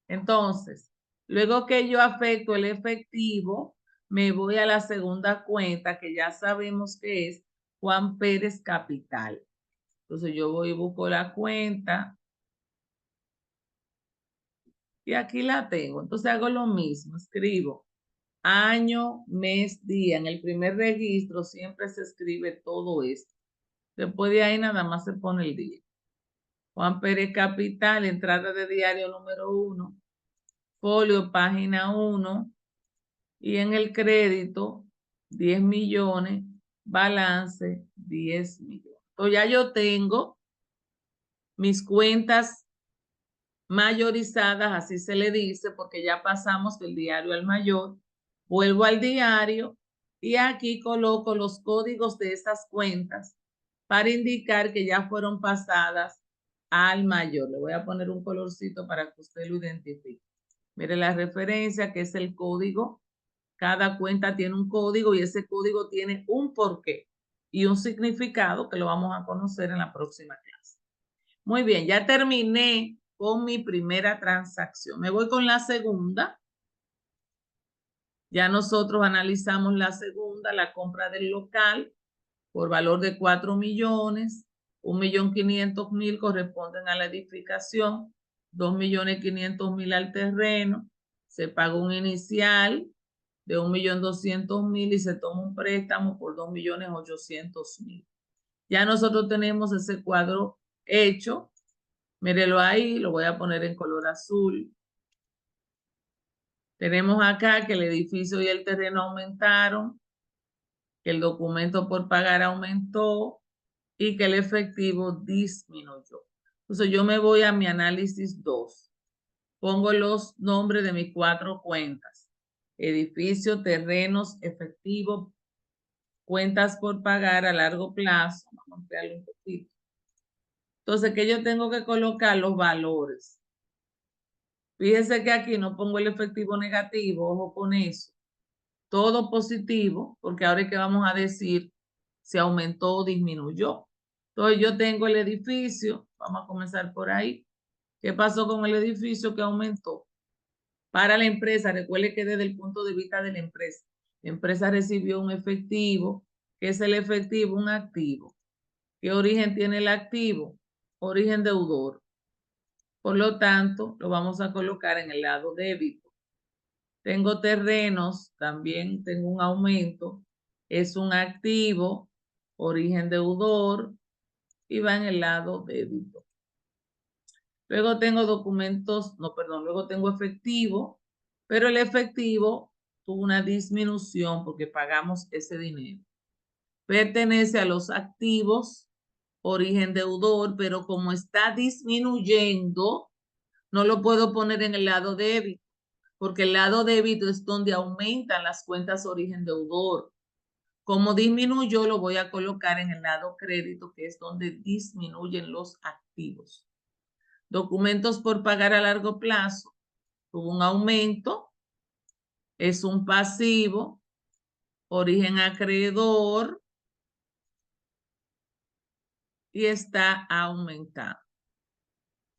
entonces, luego que yo afecto el efectivo, me voy a la segunda cuenta que ya sabemos que es Juan Pérez Capital. Entonces yo voy y busco la cuenta. Y aquí la tengo. Entonces hago lo mismo, escribo año, mes, día. En el primer registro siempre se escribe todo esto. Después de ahí nada más se pone el día. Juan Pérez Capital, entrada de diario número 1, folio página 1 y en el crédito 10 millones, balance 10 millones. Entonces ya yo tengo mis cuentas mayorizadas, así se le dice, porque ya pasamos del diario al mayor. Vuelvo al diario y aquí coloco los códigos de estas cuentas para indicar que ya fueron pasadas al mayor. Le voy a poner un colorcito para que usted lo identifique. Mire la referencia, que es el código. Cada cuenta tiene un código y ese código tiene un porqué y un significado que lo vamos a conocer en la próxima clase. Muy bien, ya terminé con mi primera transacción. Me voy con la segunda. Ya nosotros analizamos la segunda, la compra del local por valor de 4 millones. 1.500.000 corresponden a la edificación, 2.500.000 al terreno. Se pagó un inicial de 1.200.000 y se toma un préstamo por 2.800.000. Ya nosotros tenemos ese cuadro hecho. Mírelo ahí, lo voy a poner en color azul. Tenemos acá que el edificio y el terreno aumentaron, que el documento por pagar aumentó y que el efectivo disminuyó. Entonces yo me voy a mi análisis 2. pongo los nombres de mis 4 cuentas. Edificio, terrenos, efectivo, cuentas por pagar a largo plazo. Vamos a ampliarlo un poquito. Entonces, que yo tengo que colocar los valores. Fíjense que aquí no pongo el efectivo negativo, ojo con eso. Todo positivo, porque ahora es que vamos a decir si aumentó o disminuyó. Entonces, yo tengo el edificio, vamos a comenzar por ahí. ¿Qué pasó con el edificio que aumentó? Para la empresa, recuerde que desde el punto de vista de la empresa recibió un efectivo. ¿Qué es el efectivo? Un activo. ¿Qué origen tiene el activo? Origen deudor. Por lo tanto, lo vamos a colocar en el lado débito. Tengo terrenos, también tengo un aumento. Es un activo, origen deudor, y va en el lado débito. Luego tengo documentos, no, perdón, luego tengo efectivo, pero el efectivo tuvo una disminución porque pagamos ese dinero. Pertenece a los activos, origen deudor, pero como está disminuyendo, no lo puedo poner en el lado débito, porque el lado débito es donde aumentan las cuentas origen deudor. Como disminuyó, lo voy a colocar en el lado crédito, que es donde disminuyen los activos. Documentos por pagar a largo plazo, tuvo un aumento, es un pasivo, origen acreedor y está aumentando.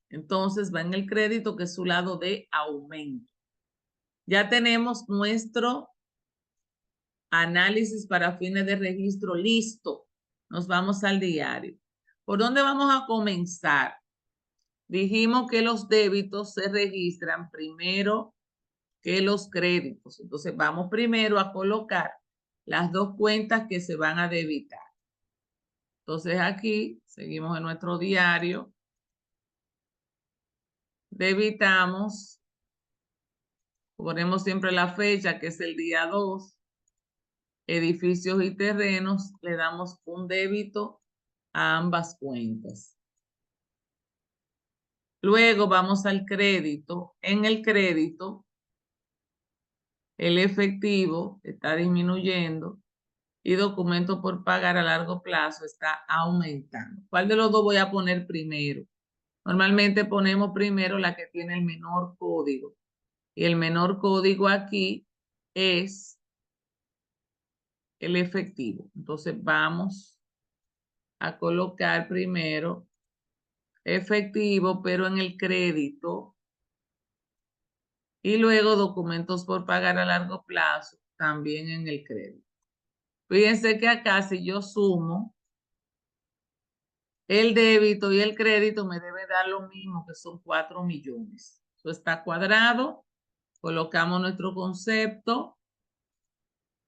Entonces va en el crédito, que es su lado de aumento. Ya tenemos nuestro análisis para fines de registro listo. Nos vamos al diario. ¿Por dónde vamos a comenzar? Dijimos que los débitos se registran primero que los créditos. Entonces vamos primero a colocar las 2 cuentas que se van a debitar. Entonces aquí seguimos en nuestro diario. Debitamos. Ponemos siempre la fecha, que es el día 2. Edificios y terrenos, le damos un débito a ambas cuentas. Luego vamos al crédito. En el crédito, el efectivo está disminuyendo y documento por pagar a largo plazo está aumentando. ¿Cuál de los dos voy a poner primero? Normalmente ponemos primero la que tiene el menor código. Y el menor código aquí es el efectivo. Entonces vamos a colocar primero efectivo, pero en el crédito. Y luego documentos por pagar a largo plazo, también en el crédito. Fíjense que acá si yo sumo el débito y el crédito, me debe dar lo mismo, que son 4 millones. Eso está cuadrado. Colocamos nuestro concepto.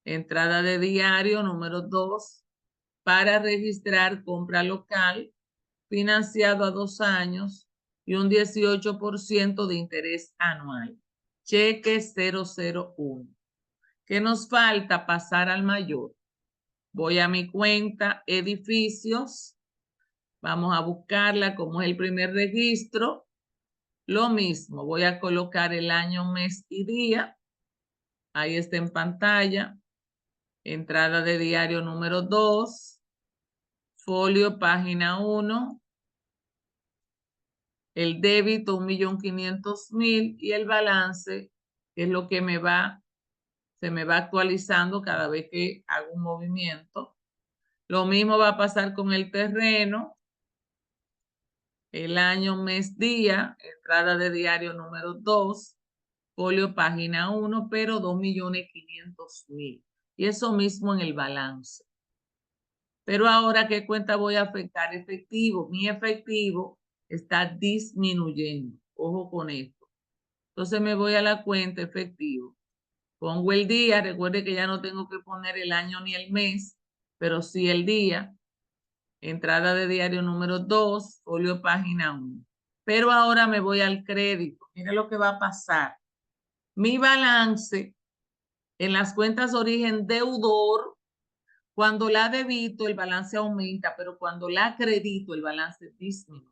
Entrada de diario número 2 para registrar compra local financiado a 2 años y un 18% de interés anual. Cheque 001. ¿Qué nos falta? Pasar al mayor. Voy a mi cuenta edificios. Vamos a buscarla como es el primer registro. Lo mismo, voy a colocar el año, mes y día. Ahí está en pantalla. Entrada de diario número 2. Folio, página 1. El débito, 1.500.000 y el balance, que es lo que se me va actualizando cada vez que hago un movimiento. Lo mismo va a pasar con el terreno. El año, mes, día, entrada de diario número 2, folio, página 1, pero 2.500.000. Y eso mismo en el balance. Pero ahora, ¿qué cuenta voy a afectar? Efectivo. Mi efectivo está disminuyendo. Ojo con esto. Entonces me voy a la cuenta efectivo. Pongo el día. Recuerde que ya no tengo que poner el año ni el mes, pero sí el día. Entrada de diario número 2, folio, página 1. Pero ahora me voy al crédito. Mire lo que va a pasar. Mi balance en las cuentas origen deudor, cuando la debito, el balance aumenta, pero cuando la acredito, el balance disminuye.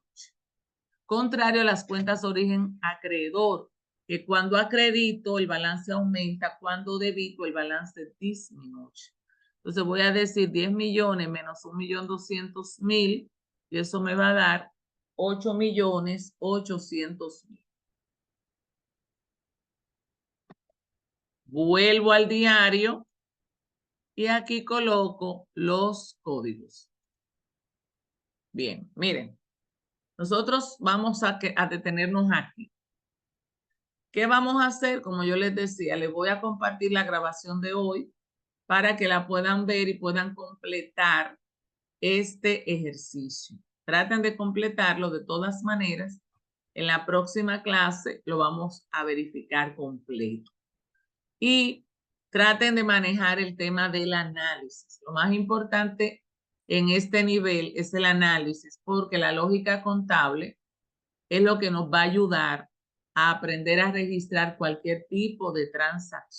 Contrario a las cuentas origen acreedor. que cuando acredito el balance aumenta, cuando debito el balance disminuye. Entonces voy a decir 10 millones menos 1.200.000 y eso me va a dar 8.800.000. Vuelvo al diario y aquí coloco los códigos. Bien, miren, nosotros vamos a detenernos aquí. ¿Qué vamos a hacer? Como yo les decía, les voy a compartir la grabación de hoy para que la puedan ver y puedan completar este ejercicio. Traten de completarlo de todas maneras. En la próxima clase lo vamos a verificar completo. Y traten de manejar el tema del análisis. Lo más importante en este nivel es el análisis, porque la lógica contable es lo que nos va a ayudar a aprender a registrar cualquier tipo de transacción.